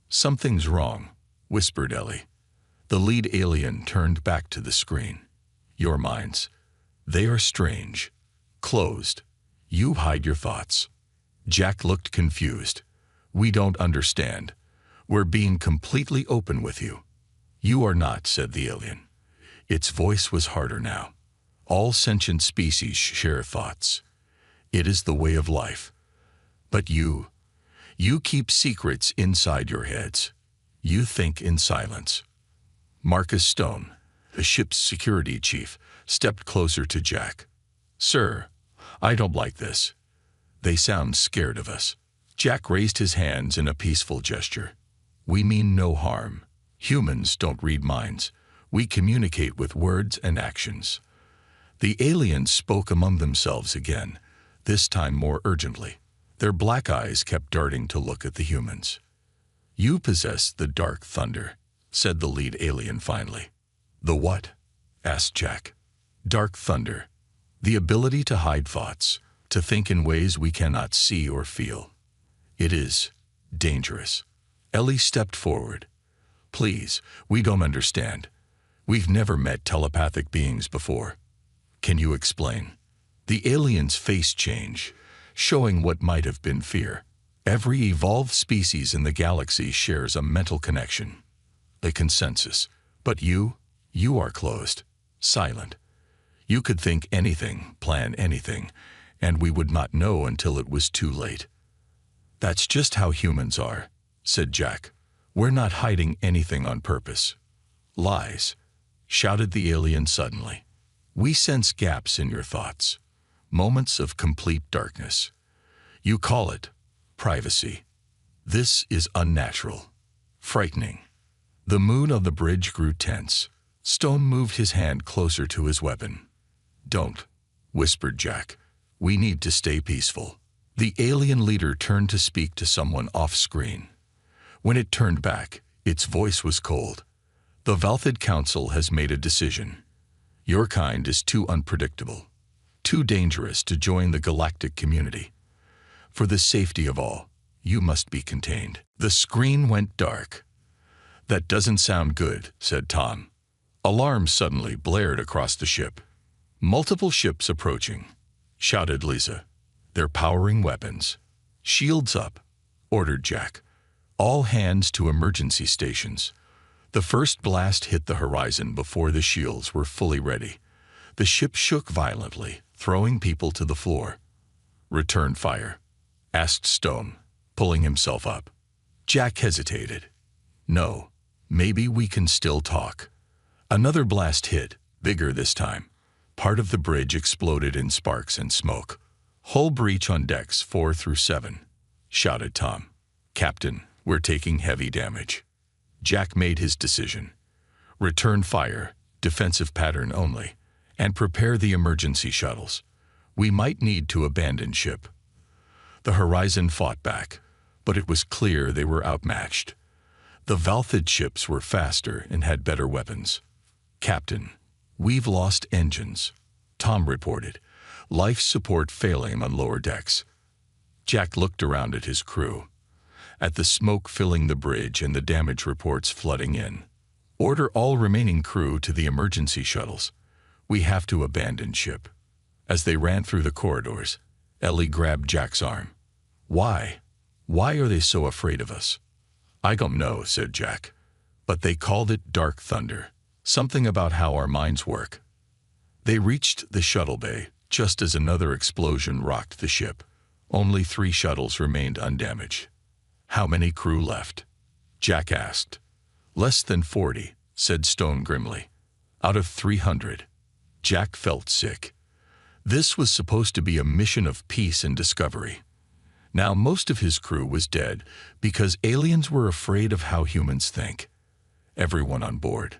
Speaker 1: "Something's wrong," whispered Ellie. The lead alien turned back to the screen. "Your minds. They are strange. Closed. You hide your thoughts." Jack looked confused. "We don't understand. We're being completely open with you." "You are not," said the alien. Its voice was harder now. "All sentient species share thoughts. It is the way of life. But you keep secrets inside your heads. You think in silence." Marcus Stone, the ship's security chief, stepped closer to Jack. "Sir, I don't like this. They sound scared of us." Jack raised his hands in a peaceful gesture. We mean no harm. Humans don't read minds. We communicate with words and actions. The aliens spoke among themselves again, this time more urgently. Their black eyes kept darting to look at the humans. You possess the dark thunder, said the lead alien finally. The what? Asked Jack. Dark thunder. The ability to hide thoughts, to think in ways we cannot see or feel. It is dangerous. Ellie stepped forward. Please, we don't understand. We've never met telepathic beings before. Can you explain? The alien's face changed, showing what might have been fear. Every evolved species in the galaxy shares a mental connection, a consensus. But you are closed, silent. You could think anything, plan anything, and we would not know until it was too late. That's just how humans are, said Jack. We're not hiding anything on purpose. Lies, shouted the alien suddenly. We sense gaps in your thoughts, moments of complete darkness. You call it privacy. This is unnatural, frightening. The mood on the bridge grew tense. Stone moved his hand closer to his weapon. Don't, whispered Jack. We need to stay peaceful. The alien leader turned to speak to someone off-screen. When it turned back, its voice was cold. The Valthid Council has made a decision. Your kind is too unpredictable, too dangerous to join the galactic community. For the safety of all, you must be contained. The screen went dark. That doesn't sound good, said Tom. Alarms suddenly blared across the ship. Multiple ships approaching, shouted Lisa. They're powering weapons. Shields up, ordered Jack. All hands to emergency stations. The first blast hit the horizon before the shields were fully ready. The ship shook violently, throwing people to the floor. Return fire, asked Stone, pulling himself up. Jack hesitated. No, maybe we can still talk. Another blast hit, bigger this time. Part of the bridge exploded in sparks and smoke. Hull breach on decks 4 through 7, shouted Tom. Captain, we're taking heavy damage. Jack made his decision. Return fire, defensive pattern only, and prepare the emergency shuttles. We might need to abandon ship. The Horizon fought back, but it was clear they were outmatched. The Valthid ships were faster and had better weapons. Captain, we've lost engines, Tom reported. Life support failing on lower decks. Jack looked around at his crew, at the smoke filling the bridge and the damage reports flooding in. Order all remaining crew to the emergency shuttles. We have to abandon ship. As they ran through the corridors, Ellie grabbed Jack's arm. Why? Why are they so afraid of us? I don't know, said Jack. But they called it dark thunder. Something about how our minds work. They reached the shuttle bay just as another explosion rocked the ship. Only 3 shuttles remained undamaged. How many crew left? Jack asked. Less than 40, said Stone grimly. Out of 300. Jack felt sick. This was supposed to be a mission of peace and discovery. Now most of his crew was dead because aliens were afraid of how humans think. Everyone on board.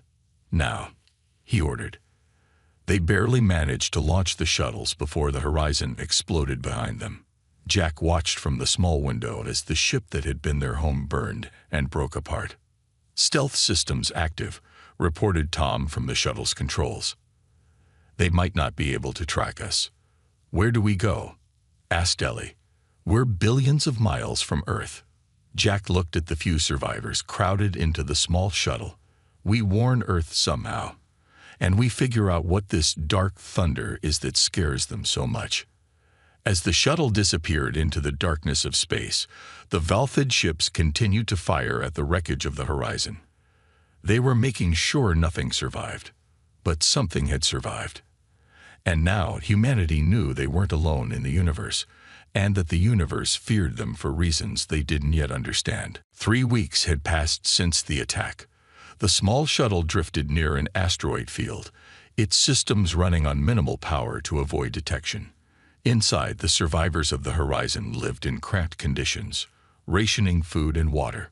Speaker 1: Now, he ordered. They barely managed to launch the shuttles before the Horizon exploded behind them. Jack watched from the small window as the ship that had been their home burned and broke apart. Stealth systems active, reported Tom from the shuttle's controls. They might not be able to track us. Where do we go? Asked Ellie. We're billions of miles from Earth. Jack looked at the few survivors crowded into the small shuttle. We warn Earth somehow, and we figure out what this dark thunder is that scares them so much. As the shuttle disappeared into the darkness of space, the Valthid ships continued to fire at the wreckage of the Horizon. They were making sure nothing survived, but something had survived. And now humanity knew they weren't alone in the universe, and that the universe feared them for reasons they didn't yet understand. 3 weeks had passed since the attack. The small shuttle drifted near an asteroid field, its systems running on minimal power to avoid detection. Inside, the survivors of the Horizon lived in cramped conditions, rationing food and water.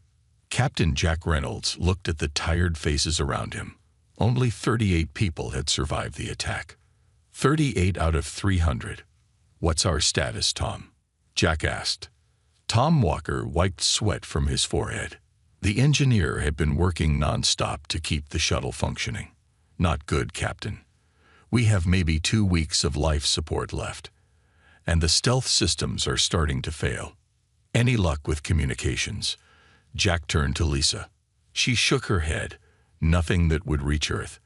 Speaker 1: Captain Jack Reynolds looked at the tired faces around him. Only 38 people had survived the attack. 38 out of 300. "What's our status, Tom?" Jack asked. Tom Walker wiped sweat from his forehead. The engineer had been working non-stop to keep the shuttle functioning. "Not good, Captain. We have maybe 2 weeks of life support left. And the stealth systems are starting to fail. Any luck with communications?" Jack turned to Lisa. She shook her head. "Nothing that would reach Earth.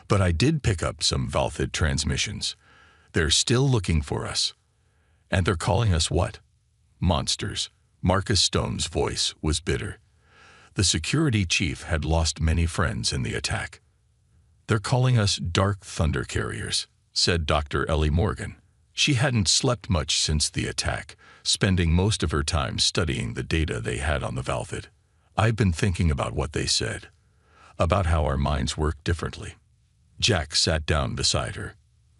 Speaker 1: But I did pick up some Valthid transmissions. They're still looking for us." "And they're calling us what?" "Monsters." Marcus Stone's voice was bitter. The security chief had lost many friends in the attack. "They're calling us Dark Thunder Carriers," said Dr. Ellie Morgan. She hadn't slept much since the attack, spending most of her time studying the data they had on the Valthid. "I've been thinking about what they said, about how our minds work differently." Jack sat down beside her.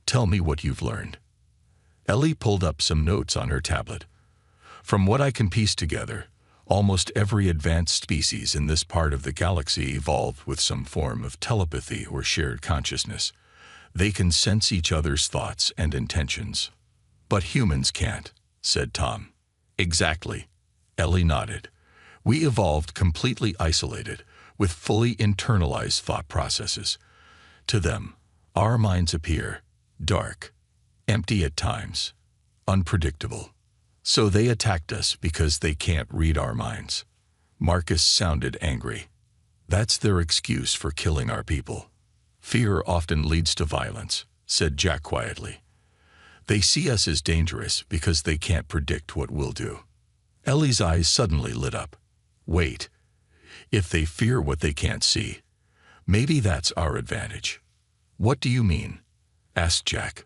Speaker 1: "Tell me what you've learned." Ellie pulled up some notes on her tablet. "From what I can piece together, almost every advanced species in this part of the galaxy evolved with some form of telepathy or shared consciousness. They can sense each other's thoughts and intentions. But humans can't," said Tom. "Exactly." Ellie nodded. "We evolved completely isolated, with fully internalized thought processes. To them, our minds appear dark, empty at times, unpredictable. So they attacked us because they can't read our minds." Marcus sounded angry. "That's their excuse for killing our people." "Fear often leads to violence," said Jack quietly. "They see us as dangerous because they can't predict what we'll do." Ellie's eyes suddenly lit up. "Wait. If they fear what they can't see, maybe that's our advantage." "What do you mean?" asked Jack.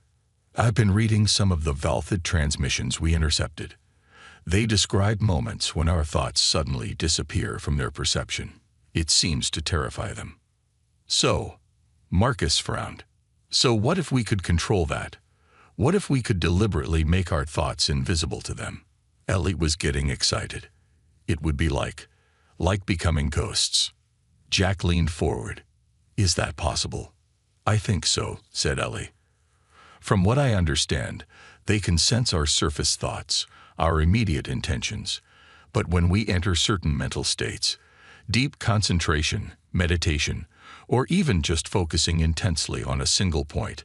Speaker 1: "I've been reading some of the Valthid transmissions we intercepted. They describe moments when our thoughts suddenly disappear from their perception. It seems to terrify them." "So," Marcus frowned. "So what if we could control that? What if we could deliberately make our thoughts invisible to them?" Ellie was getting excited. "It would be like becoming ghosts." Jack leaned forward. "Is that possible?" "I think so," said Ellie. "From what I understand, they can sense our surface thoughts, our immediate intentions. But when we enter certain mental states, deep concentration, meditation, or even just focusing intensely on a single point,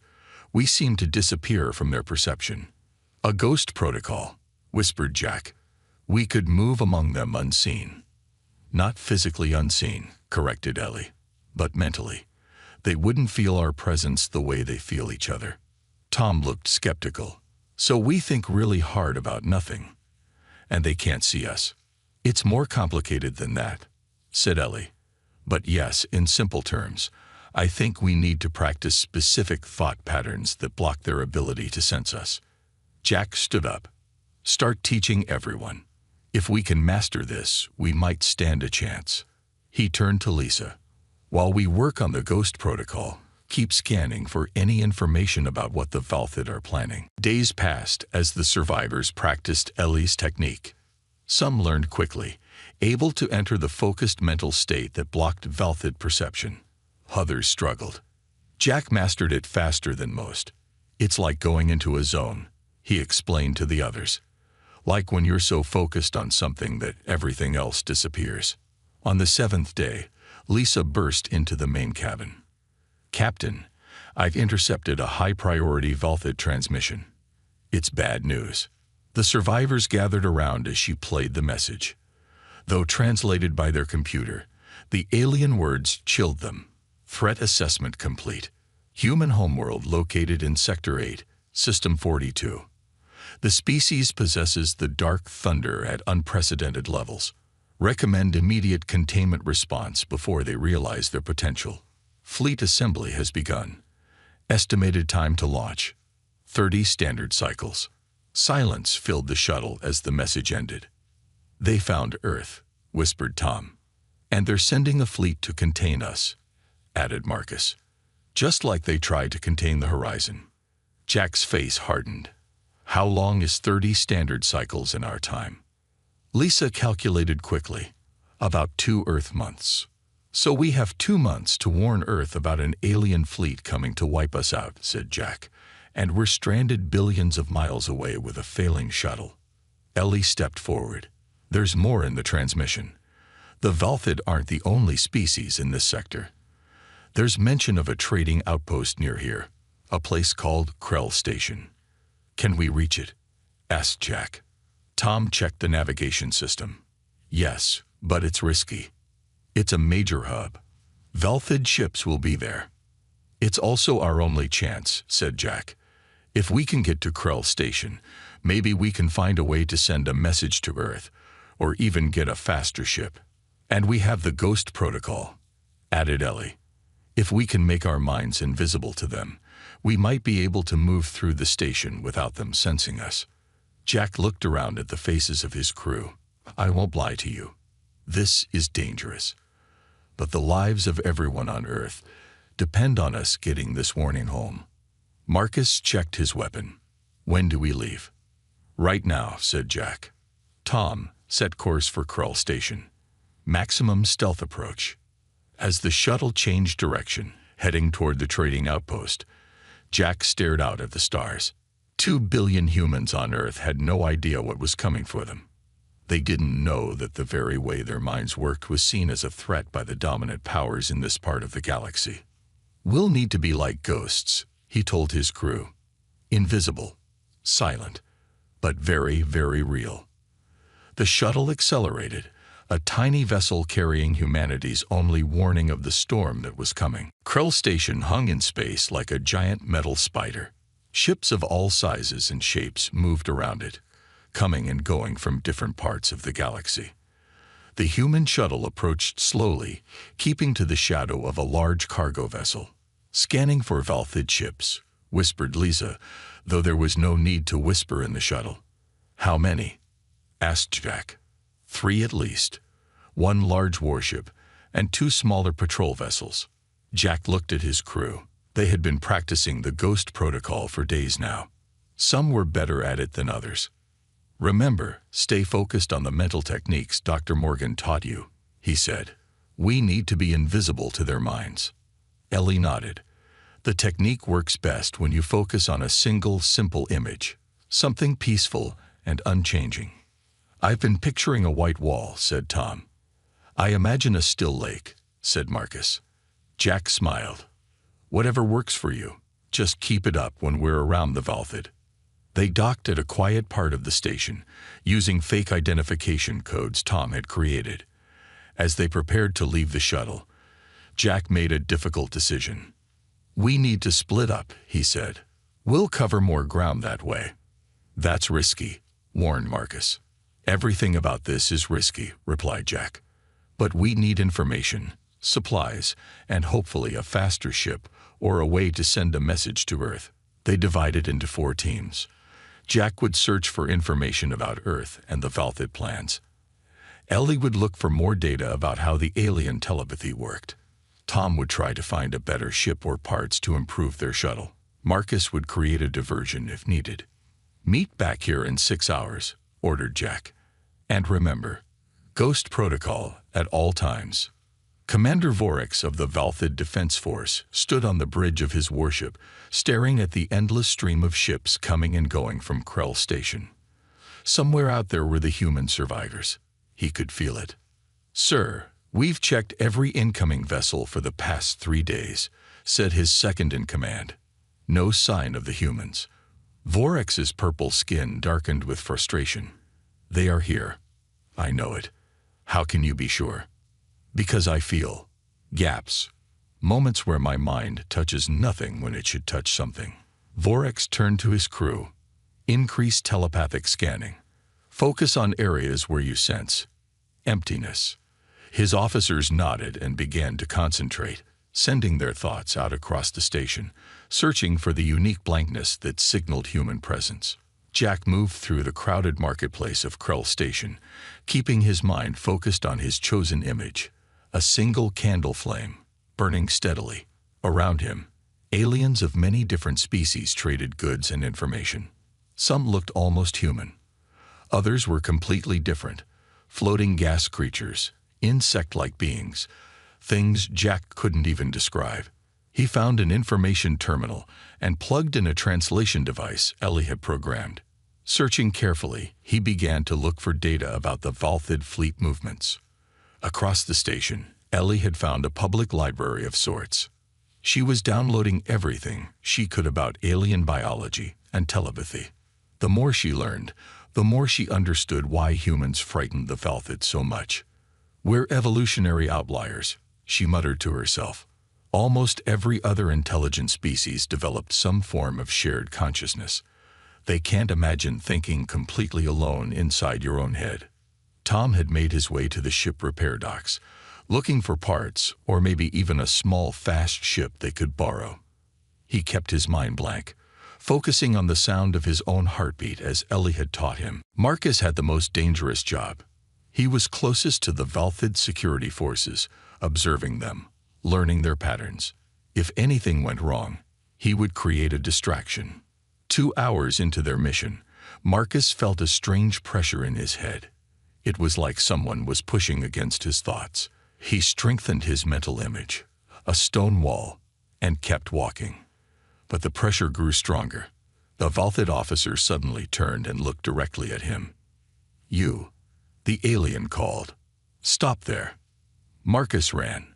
Speaker 1: we seem to disappear from their perception." "A ghost protocol," whispered Jack. "We could move among them unseen." "Not physically unseen," corrected Ellie, "but mentally. They wouldn't feel our presence the way they feel each other." Tom looked skeptical. "So we think really hard about nothing, and they can't see us." "It's more complicated than that," said Ellie. "But yes, in simple terms, I think we need to practice specific thought patterns that block their ability to sense us." Jack stood up. "Start teaching everyone. If we can master this, we might stand a chance." He turned to Lisa. "While we work on the ghost protocol, keep scanning for any information about what the Valthid are planning." Days passed as the survivors practiced Ellie's technique. Some learned quickly, able to enter the focused mental state that blocked Valthid perception. Others struggled. Jack mastered it faster than most. "It's like going into a zone," he explained to the others. "Like when you're so focused on something that everything else disappears." On the 7th day, Lisa burst into the main cabin. "Captain, I've intercepted a high-priority Valthid transmission." "It's bad news." The survivors gathered around as she played the message. Though translated by their computer, the alien words chilled them. "Threat assessment complete. Human homeworld located in Sector 8, System 42. The species possesses the Dark Thunder at unprecedented levels. Recommend immediate containment response before they realize their potential. Fleet assembly has begun. Estimated time to launch, 30 standard cycles." Silence filled the shuttle as the message ended. "They found Earth," whispered Tom. "And they're sending a fleet to contain us," added Marcus. "Just like they tried to contain the Horizon." Jack's face hardened. How long is 30 standard cycles in our time? Lisa calculated quickly. About 2 Earth months. So we have 2 months to warn Earth about an alien fleet coming to wipe us out, said Jack. And we're stranded billions of miles away with a failing shuttle. Ellie stepped forward. There's more in the transmission. The Valthid aren't the only species in this sector. There's mention of a trading outpost near here, a place called Krell Station. Can we reach it? Asked Jack. Tom checked the navigation system. Yes, but it's risky. It's a major hub. Valthid ships will be there. It's also our only chance, said Jack. If we can get to Krell Station, maybe we can find a way to send a message to Earth, or even get a faster ship. And we have the Ghost Protocol, added Ellie. If we can make our minds invisible to them, we might be able to move through the station without them sensing us. Jack looked around at the faces of his crew. I won't lie to you. This is dangerous. But the lives of everyone on Earth depend on us getting this warning home. Marcus checked his weapon. When do we leave? Right now, said Jack. Tom, set course for Krell Station. Maximum stealth approach. As the shuttle changed direction, heading toward the trading outpost, Jack stared out at the stars. 2 billion humans on Earth had no idea what was coming for them. They didn't know that the very way their minds worked was seen as a threat by the dominant powers in this part of the galaxy. We'll need to be like ghosts, he told his crew. Invisible, silent, but very, very real. The shuttle accelerated, a tiny vessel carrying humanity's only warning of the storm that was coming. Krell Station hung in space like a giant metal spider. Ships of all sizes and shapes moved around it, coming and going from different parts of the galaxy. The human shuttle approached slowly, keeping to the shadow of a large cargo vessel. Scanning for Valthid ships, whispered Lisa, though there was no need to whisper in the shuttle. How many? Asked Jack. 3 at least. 1 large warship, and 2 smaller patrol vessels. Jack looked at his crew. They had been practicing the Ghost Protocol for days now. Some were better at it than others. Remember, stay focused on the mental techniques Dr. Morgan taught you, he said. We need to be invisible to their minds. Ellie nodded. The technique works best when you focus on a single, simple image, something peaceful and unchanging. I've been picturing a white wall, said Tom. I imagine a still lake, said Marcus. Jack smiled. Whatever works for you, just keep it up when we're around the Valthid. They docked at a quiet part of the station, using fake identification codes Tom had created. As they prepared to leave the shuttle, Jack made a difficult decision. We need to split up, he said. We'll cover more ground that way. That's risky, warned Marcus. Everything about this is risky, replied Jack. But we need information, supplies, and hopefully a faster ship or a way to send a message to Earth. They divided into 4 teams. Jack would search for information about Earth and the Valthid plans. Ellie would look for more data about how the alien telepathy worked. Tom would try to find a better ship or parts to improve their shuttle. Marcus would create a diversion if needed. Meet back here in 6 hours, ordered Jack. And remember, Ghost Protocol at all times. Commander Vorex of the Valthid Defense Force stood on the bridge of his warship, staring at the endless stream of ships coming and going from Krell Station. Somewhere out there were the human survivors. He could feel it. Sir, we've checked every incoming vessel for the past 3 days, said his second-in-command. No sign of the humans. Vorex's purple skin darkened with frustration. They are here. I know it. How can you be sure? Because I feel gaps. Moments where my mind touches nothing when it should touch something. Vorex turned to his crew. Increase telepathic scanning. Focus on areas where you sense emptiness. His officers nodded and began to concentrate, sending their thoughts out across the station, searching for the unique blankness that signaled human presence. Jack moved through the crowded marketplace of Krell Station, keeping his mind focused on his chosen image, a single candle flame, burning steadily. Around him, aliens of many different species traded goods and information. Some looked almost human. Others were completely different, floating gas creatures, insect-like beings, things Jack couldn't even describe. He found an information terminal and plugged in a translation device Ellie had programmed. Searching carefully, he began to look for data about the Valthid fleet movements. Across the station, Ellie had found a public library of sorts. She was downloading everything she could about alien biology and telepathy. The more she learned, the more she understood why humans frightened the Valthid so much. "We're evolutionary outliers," she muttered to herself. "Almost every other intelligent species developed some form of shared consciousness. They can't imagine thinking completely alone inside your own head." Tom had made his way to the ship repair docks, looking for parts or maybe even a small, fast ship they could borrow. He kept his mind blank, focusing on the sound of his own heartbeat as Ellie had taught him. Marcus had the most dangerous job. He was closest to the Valthid security forces, observing them, learning their patterns. If anything went wrong, he would create a distraction. 2 hours into their mission, Marcus felt a strange pressure in his head. It was like someone was pushing against his thoughts. He strengthened his mental image, a stone wall, and kept walking. But the pressure grew stronger. The Valthid officer suddenly turned and looked directly at him. "You," the alien called. "Stop there." Marcus ran.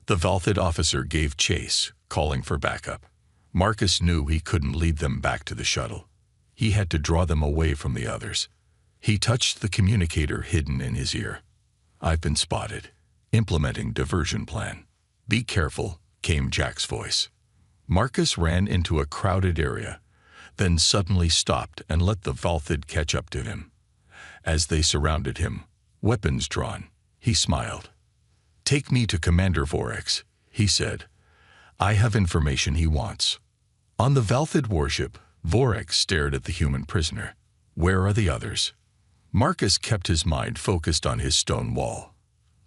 Speaker 1: The Valthid officer gave chase, calling for backup. Marcus knew he couldn't lead them back to the shuttle. He had to draw them away from the others. He touched the communicator hidden in his ear. "I've been spotted. Implementing diversion plan." "Be careful," came Jack's voice. Marcus ran into a crowded area, then suddenly stopped and let the Valthid catch up to him. As they surrounded him, weapons drawn, he smiled. "Take me to Commander Vorex," he said. "I have information he wants." On the Valthid warship, Vorex stared at the human prisoner. "Where are the others?" Marcus kept his mind focused on his stone wall.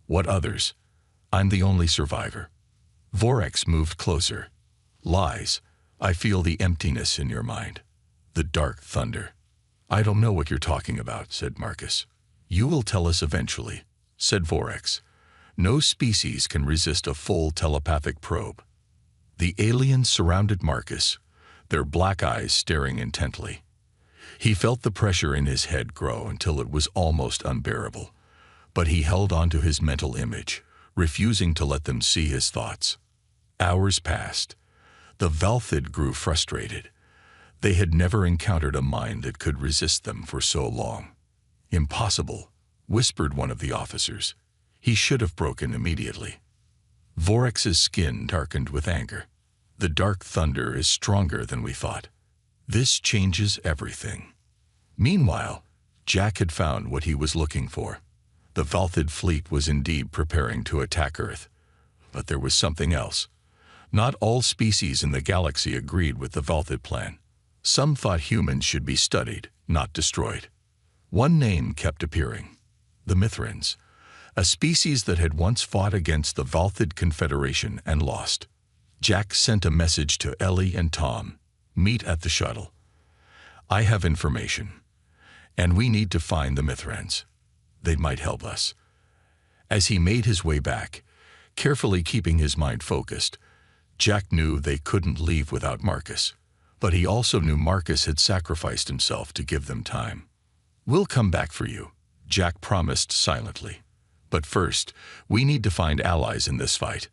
Speaker 1: "What others? I'm the only survivor." Vorex moved closer. "Lies. I feel the emptiness in your mind. The dark thunder." "I don't know what you're talking about," said Marcus. "You will tell us eventually," said Vorex. "No species can resist a full telepathic probe." The aliens surrounded Marcus, their black eyes staring intently. He felt the pressure in his head grow until it was almost unbearable, but he held on to his mental image, refusing to let them see his thoughts. Hours passed. The Valthid grew frustrated. They had never encountered a mind that could resist them for so long. "Impossible," whispered one of the officers. "He should have broken immediately." Vorex's skin darkened with anger. "The dark thunder is stronger than we thought. This changes everything." Meanwhile, Jack had found what he was looking for. The Valthid fleet was indeed preparing to attack Earth. But there was something else. Not all species in the galaxy agreed with the Valthid plan. Some thought humans should be studied, not destroyed. One name kept appearing: the Mithrans, a species that had once fought against the Valthid Confederation and lost. Jack sent a message to Ellie and Tom: "Meet at the shuttle. I have information, and we need to find the Mithrans. They might help us." As he made his way back, carefully keeping his mind focused, Jack knew they couldn't leave without Marcus. But he also knew Marcus had sacrificed himself to give them time. "We'll come back for you," Jack promised silently. "But first, we need to find allies in this fight."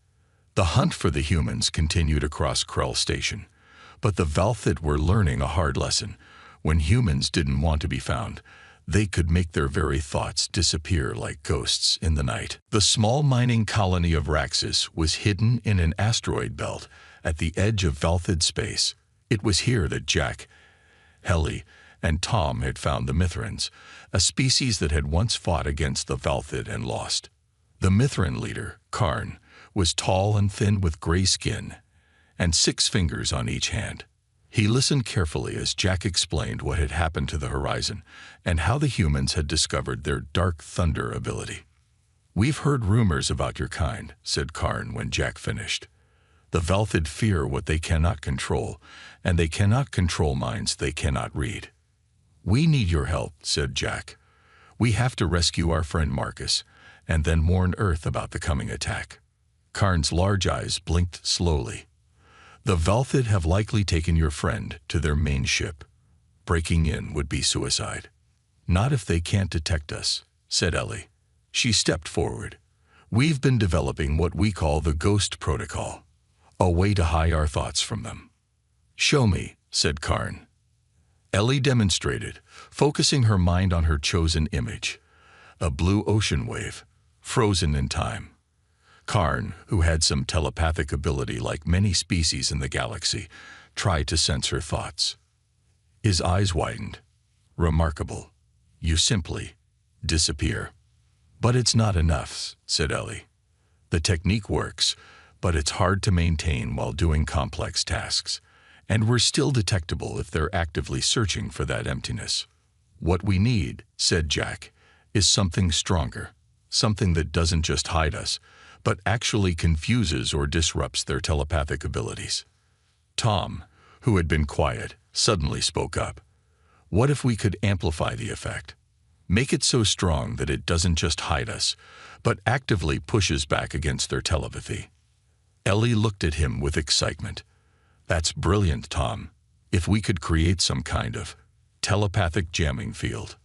Speaker 1: The hunt for the humans continued across Krell Station, but the Valthid were learning a hard lesson. When humans didn't want to be found, they could make their very thoughts disappear like ghosts in the night. The small mining colony of Raxus was hidden in an asteroid belt at the edge of Valthid space. It was here that Jack, Helly, and Tom had found the Mithrans, a species that had once fought against the Valthid and lost. The Mithran leader, Karn, was tall and thin with gray skin, and 6 fingers on each hand. He listened carefully as Jack explained what had happened to the horizon and how the humans had discovered their dark thunder ability. "We've heard rumors about your kind," said Karn when Jack finished. "The Valthid fear what they cannot control, and they cannot control minds they cannot read." "We need your help," said Jack. "We have to rescue our friend Marcus, and then warn Earth about the coming attack." Karn's large eyes blinked slowly. "The Velthid have likely taken your friend to their main ship. Breaking in would be suicide." "Not if they can't detect us," said Ellie. She stepped forward. "We've been developing what we call the Ghost Protocol, a way to hide our thoughts from them." "Show me," said Karn. Ellie demonstrated, focusing her mind on her chosen image, a blue ocean wave, frozen in time. Karn, who had some telepathic ability like many species in the galaxy, tried to sense her thoughts. His eyes widened. "Remarkable. You simply disappear." "But it's not enough," said Ellie. "The technique works, but it's hard to maintain while doing complex tasks, and we're still detectable if they're actively searching for that emptiness." "What we need," said Jack, "is something stronger, something that doesn't just hide us, but actually confuses or disrupts their telepathic abilities." Tom, who had been quiet, suddenly spoke up. "What if we could amplify the effect? Make it so strong that it doesn't just hide us, but actively pushes back against their telepathy." Ellie looked at him with excitement. "That's brilliant, Tom. If we could create some kind of telepathic jamming field."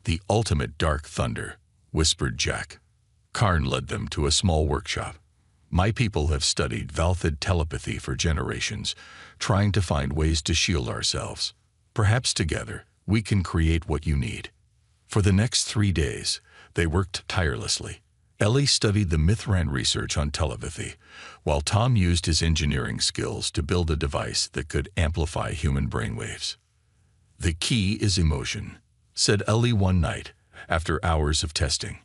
Speaker 1: "The ultimate dark thunder," whispered Jack. Karn led them to a small workshop. "My people have studied Velthid telepathy for generations, trying to find ways to shield ourselves. Perhaps together we can create what you need." For the next 3 days, they worked tirelessly. Ellie studied the Mithran research on telepathy, while Tom used his engineering skills to build a device that could amplify human brainwaves. "The key is emotion," said Ellie one night, after hours of testing.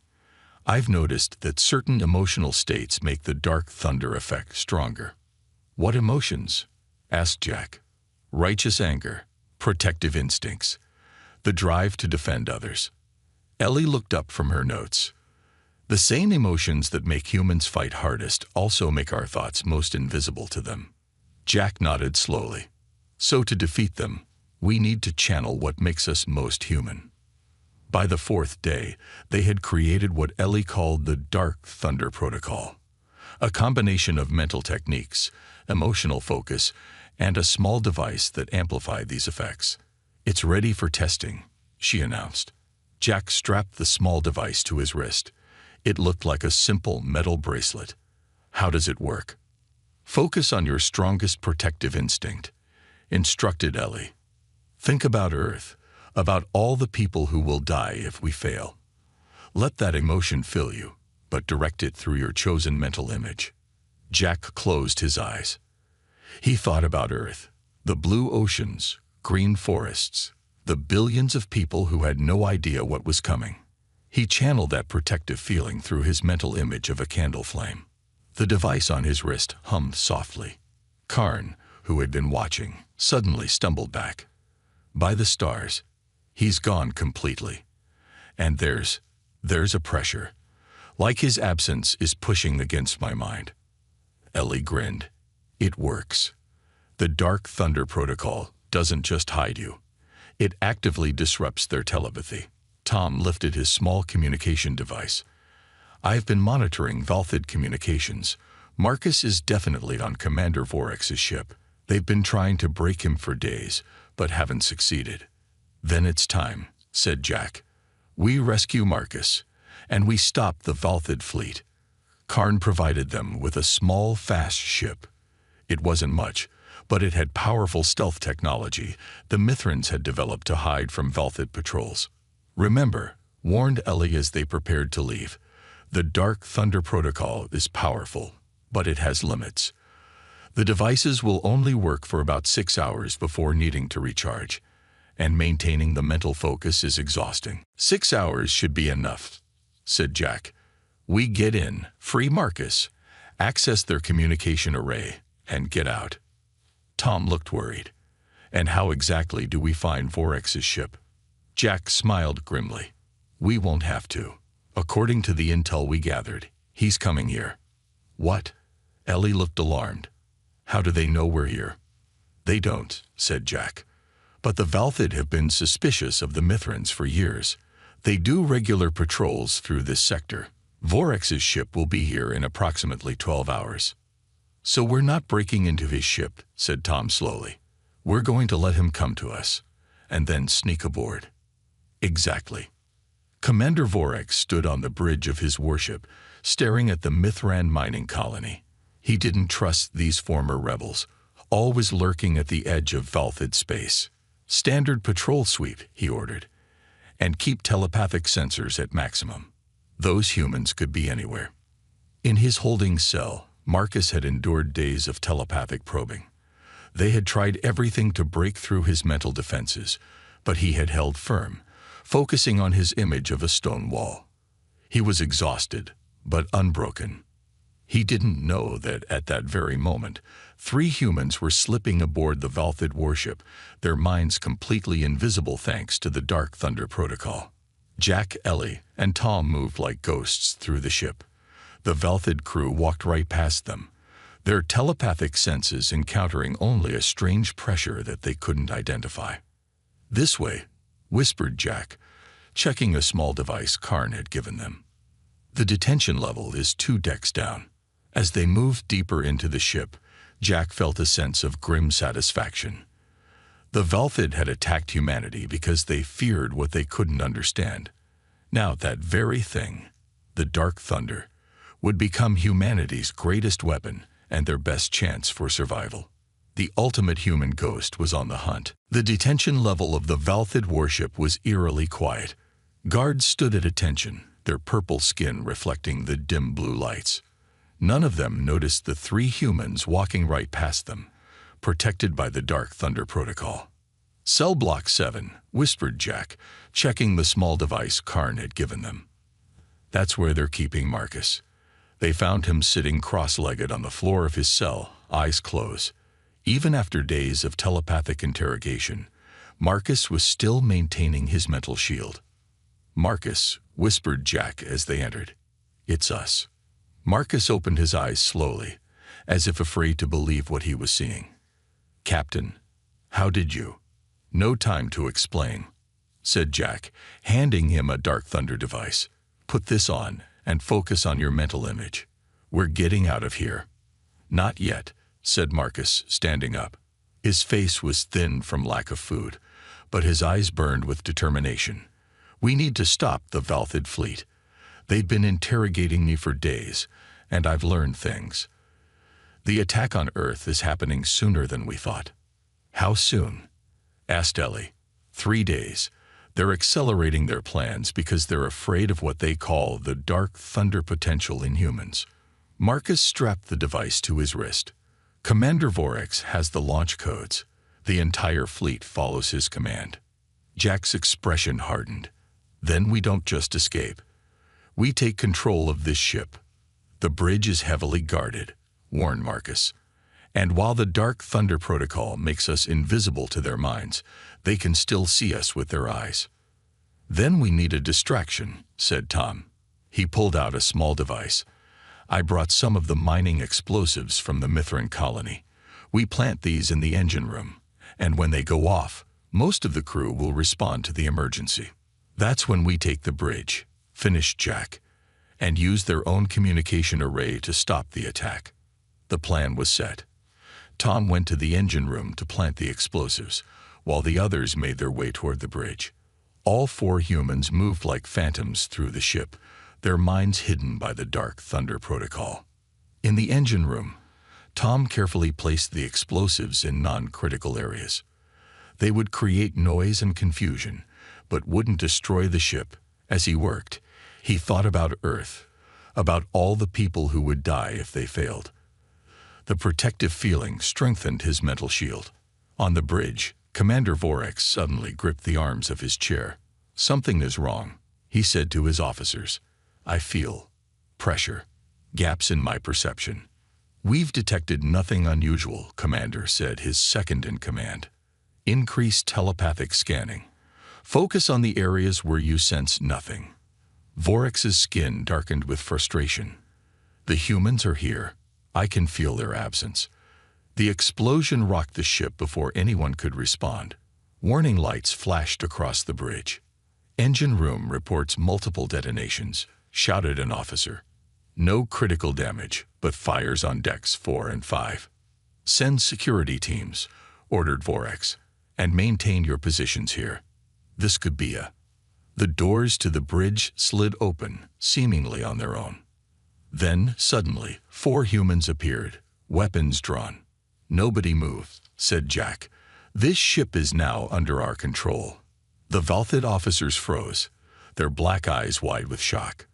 Speaker 1: "I've noticed that certain emotional states make the dark thunder effect stronger." "What emotions?" asked Jack. "Righteous anger, protective instincts, the drive to defend others." Ellie looked up from her notes. "The same emotions that make humans fight hardest also make our thoughts most invisible to them." Jack nodded slowly. "So to defeat them, we need to channel what makes us most human." By the 4th day, they had created what Ellie called the Dark Thunder Protocol, a combination of mental techniques, emotional focus, and a small device that amplified these effects. "It's ready for testing," she announced. Jack strapped the small device to his wrist. It looked like a simple metal bracelet. "How does it work?" "Focus on your strongest protective instinct," instructed Ellie. "Think about Earth, about all the people who will die if we fail. Let that emotion fill you, but direct it through your chosen mental image." Jack closed his eyes. He thought about Earth, the blue oceans, green forests, the billions of people who had no idea what was coming. He channeled that protective feeling through his mental image of a candle flame. The device on his wrist hummed softly. Karn, who had been watching, suddenly stumbled back. "By the stars, he's gone completely. And there's a pressure, like his absence is pushing against my mind." Ellie grinned. "It works. The Dark Thunder Protocol doesn't just hide you. It actively disrupts their telepathy." Tom lifted his small communication device. "I've been monitoring Velthid communications. Marcus is definitely on Commander Vorex's ship. They've been trying to break him for days, but haven't succeeded." "Then it's time," said Jack. "We rescue Marcus, and we stop the Velthid fleet." Karn provided them with a small, fast ship. It wasn't much, but it had powerful stealth technology the Mithrans had developed to hide from Velthid patrols. "Remember," warned Ellie as they prepared to leave, "the Dark Thunder Protocol is powerful, but it has limits. The devices will only work for about 6 hours before needing to recharge, and maintaining the mental focus is exhausting." "6 hours should be enough," said Jack. "We get in, free Marcus, access their communication array, and get out." Tom looked worried. "And how exactly do we find Vorex's ship?" Jack smiled grimly. "We won't have to. According to the intel we gathered, he's coming here." "What?" Ellie looked alarmed. "How do they know we're here?" "They don't," said Jack. But the Valthid have been suspicious of the Mithrans for years. They do regular patrols through this sector. Vorex's ship will be here in approximately 12 hours. So we're not breaking into his ship, said Tom slowly. We're going to let him come to us, and then sneak aboard. Exactly. Commander Vorex stood on the bridge of his warship, staring at the Mithran mining colony. He didn't trust these former rebels, always lurking at the edge of Valthid space. Standard patrol sweep, he ordered, and keep telepathic sensors at maximum. Those humans could be anywhere. In his holding cell, Marcus had endured days of telepathic probing. They had tried everything to break through his mental defenses, but he had held firm, focusing on his image of a stone wall. He was exhausted, but unbroken. He didn't know that at that very moment, 3 humans were slipping aboard the Valthid warship, their minds completely invisible thanks to the Dark Thunder Protocol. Jack, Ellie, and Tom moved like ghosts through the ship. The Valthid crew walked right past them, their telepathic senses encountering only a strange pressure that they couldn't identify. "This way," whispered Jack, checking a small device Karn had given them. "The detention level is 2 decks down." As they moved deeper into the ship, Jack felt a sense of grim satisfaction. The Valthid had attacked humanity because they feared what they couldn't understand. Now that very thing, the Dark Thunder, would become humanity's greatest weapon and their best chance for survival. The ultimate human ghost was on the hunt. The detention level of the Valthid warship was eerily quiet. Guards stood at attention, their purple skin reflecting the dim blue lights. None of them noticed the 3 humans walking right past them, protected by the Dark Thunder Protocol. "Cell Block 7, whispered Jack, checking the small device Karn had given them. "That's where they're keeping Marcus." They found him sitting cross-legged on the floor of his cell, eyes closed. Even after days of telepathic interrogation, Marcus was still maintaining his mental shield. "Marcus," whispered Jack as they entered. "It's us." Marcus opened his eyes slowly, as if afraid to believe what he was seeing. "Captain, how did you—" "No time to explain," said Jack, handing him a Dark Thunder device. "Put this on and focus on your mental image. We're getting out of here." "Not yet," said Marcus, standing up. His face was thin from lack of food, but his eyes burned with determination. "We need to stop the Valthid fleet. They've been interrogating me for days, and I've learned things. The attack on Earth is happening sooner than we thought." "How soon?" asked Ellie. 3 days. They're accelerating their plans because they're afraid of what they call the Dark Thunder potential in humans. Marcus strapped the device to his wrist. "Commander Vorex has the launch codes. The entire fleet follows his command." Jack's expression hardened. "Then we don't just escape. We take control of this ship. The bridge is heavily guarded," warned Marcus. "And while the Dark Thunder Protocol makes us invisible to their minds, they can still see us with their eyes." "Then we need a distraction," said Tom. He pulled out a small device. "I brought some of the mining explosives from the Mithran colony. We plant these in the engine room, and when they go off, most of the crew will respond to the emergency. That's when we take the bridge," finished Jack, "and use their own communication array to stop the attack." The plan was set. Tom went to the engine room to plant the explosives, while the others made their way toward the bridge. All 4 humans moved like phantoms through the ship, their minds hidden by the Dark Thunder Protocol. In the engine room, Tom carefully placed the explosives in non-critical areas. They would create noise and confusion, but wouldn't destroy the ship. As he worked, he thought about Earth, about all the people who would die if they failed. The protective feeling strengthened his mental shield. On the bridge, Commander Vorex suddenly gripped the arms of his chair. "Something is wrong," he said to his officers. "I feel pressure, gaps in my perception." "We've detected nothing unusual," Commander said, his second in command. "Increase telepathic scanning. Focus on the areas where you sense nothing." Vorex's skin darkened with frustration. "The humans are here. I can feel their absence." The explosion rocked the ship before anyone could respond. Warning lights flashed across the bridge. "Engine room reports multiple detonations," shouted an officer. "No critical damage, but fires on decks 4 and 5. "Send security teams," ordered Vorex, "and maintain your positions here. This could be a—" The doors to the bridge slid open, seemingly on their own. Then, suddenly, 4 humans appeared, weapons drawn. "Nobody move," said Jack. "This ship is now under our control." The Valthid officers froze, their black eyes wide with shock.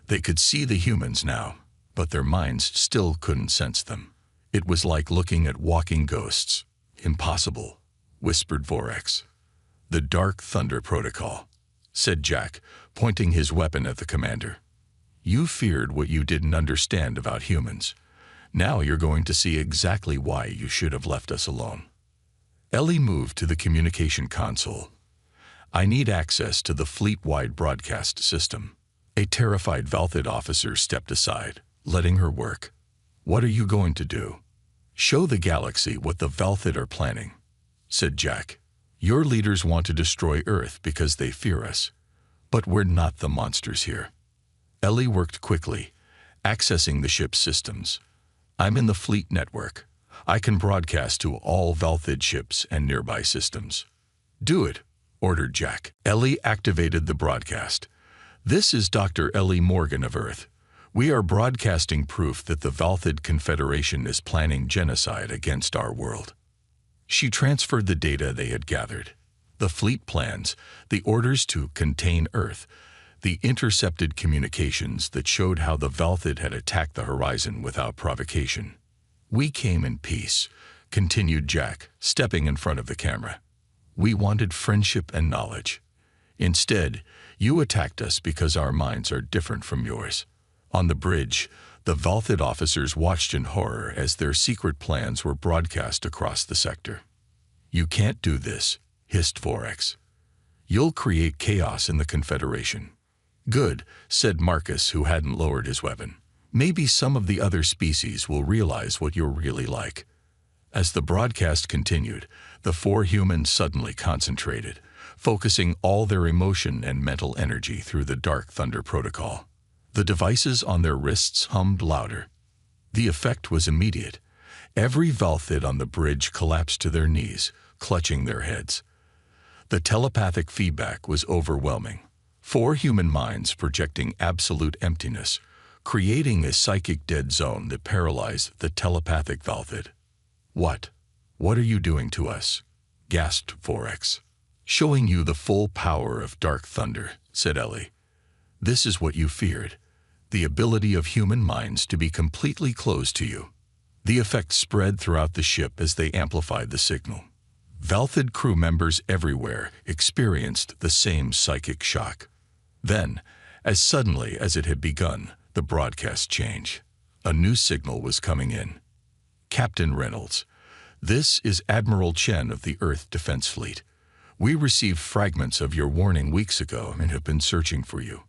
Speaker 1: They could see the humans now, but their minds still couldn't sense them. It was like looking at walking ghosts. "Impossible," whispered Vorex. "The Dark Thunder Protocol," said Jack, pointing his weapon at the commander. "You feared what you didn't understand about humans. Now you're going to see exactly why you should have left us alone." Ellie moved to the communication console. "I need access to the fleet-wide broadcast system." A terrified Valthid officer stepped aside, letting her work. "What are you going to do?" "Show the galaxy what the Valthid are planning," said Jack. "Your leaders want to destroy Earth because they fear us. But we're not the monsters here." Ellie worked quickly, accessing the ship's systems. "I'm in the fleet network. I can broadcast to all Valthid ships and nearby systems." "Do it," ordered Jack. Ellie activated the broadcast. "This is Dr. Ellie Morgan of Earth. We are broadcasting proof that the Valthid Confederation is planning genocide against our world." She transferred the data they had gathered. The fleet plans, the orders to contain Earth, the intercepted communications that showed how the Valthid had attacked the horizon without provocation. "We came in peace," continued Jack, stepping in front of the camera. "We wanted friendship and knowledge. Instead, you attacked us because our minds are different from yours." On the bridge, the Valthid officers watched in horror as their secret plans were broadcast across the sector. "You can't do this," hissed Vorex. "You'll create chaos in the Confederation." "Good," said Marcus, who hadn't lowered his weapon. "Maybe some of the other species will realize what you're really like." As the broadcast continued, the 4 humans suddenly concentrated, focusing all their emotion and mental energy through the Dark Thunder Protocol. The devices on their wrists hummed louder. The effect was immediate. Every Valthid on the bridge collapsed to their knees, clutching their heads. The telepathic feedback was overwhelming. 4 human minds projecting absolute emptiness, creating a psychic dead zone that paralyzed the telepathic Valthid. What are you doing to us?" gasped Vorex. "Showing you the full power of Dark Thunder," said Ellie. "This is what you feared. The ability of human minds to be completely closed to you." The effect spread throughout the ship as they amplified the signal. Valthid crew members everywhere experienced the same psychic shock. Then, as suddenly as it had begun, the broadcast changed. A new signal was coming in. "Captain Reynolds, this is Admiral Chen of the Earth Defense Fleet. We received fragments of your warning weeks ago and have been searching for you.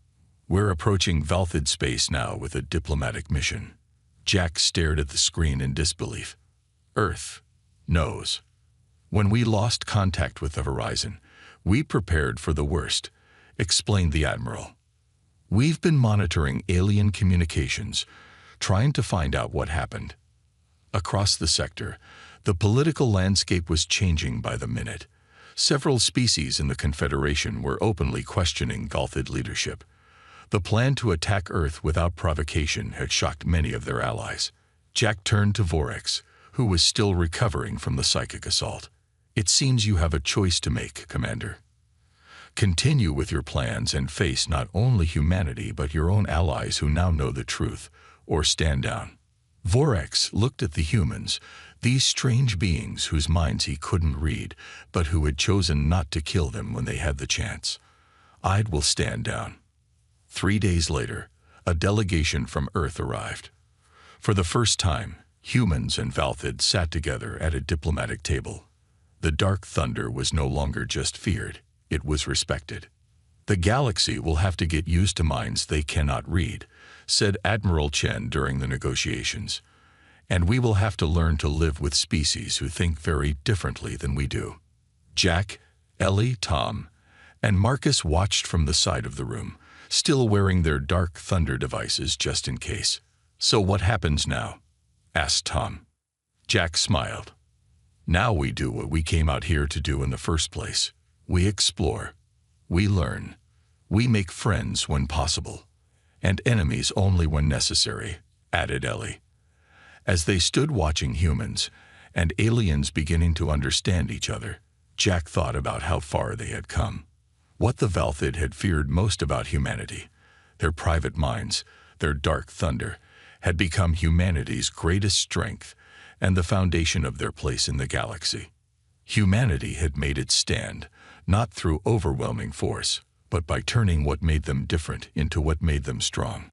Speaker 1: We're approaching Valthid space now with a diplomatic mission." Jack stared at the screen in disbelief. "Earth knows. When we lost contact with the horizon, we prepared for the worst," explained the Admiral. "We've been monitoring alien communications, trying to find out what happened." Across the sector, the political landscape was changing by the minute. Several species in the Confederation were openly questioning Valthid leadership. The plan to attack Earth without provocation had shocked many of their allies. Jack turned to Vorex, who was still recovering from the psychic assault. "It seems you have a choice to make, Commander. Continue with your plans and face not only humanity but your own allies who now know the truth, or stand down." Vorex looked at the humans, these strange beings whose minds he couldn't read, but who had chosen not to kill them when they had the chance. "I will stand down." 3 days later, a delegation from Earth arrived. For the first time, humans and Valthid sat together at a diplomatic table. The Dark Thunder was no longer just feared, it was respected. "The galaxy will have to get used to minds they cannot read," said Admiral Chen during the negotiations. "And we will have to learn to live with species who think very differently than we do." Jack, Ellie, Tom, and Marcus watched from the side of the room, still wearing their dark thunder devices just in case. "So what happens now?" asked Tom. Jack smiled. "Now we do what we came out here to do in the first place. We explore. We learn. We make friends when possible, and enemies only when necessary," added Ellie. As they stood watching humans and aliens beginning to understand each other, Jack thought about how far they had come. What the Valthid had feared most about humanity, their private minds, their dark thunder, had become humanity's greatest strength and the foundation of their place in the galaxy. Humanity had made its stand, not through overwhelming force, but by turning what made them different into what made them strong.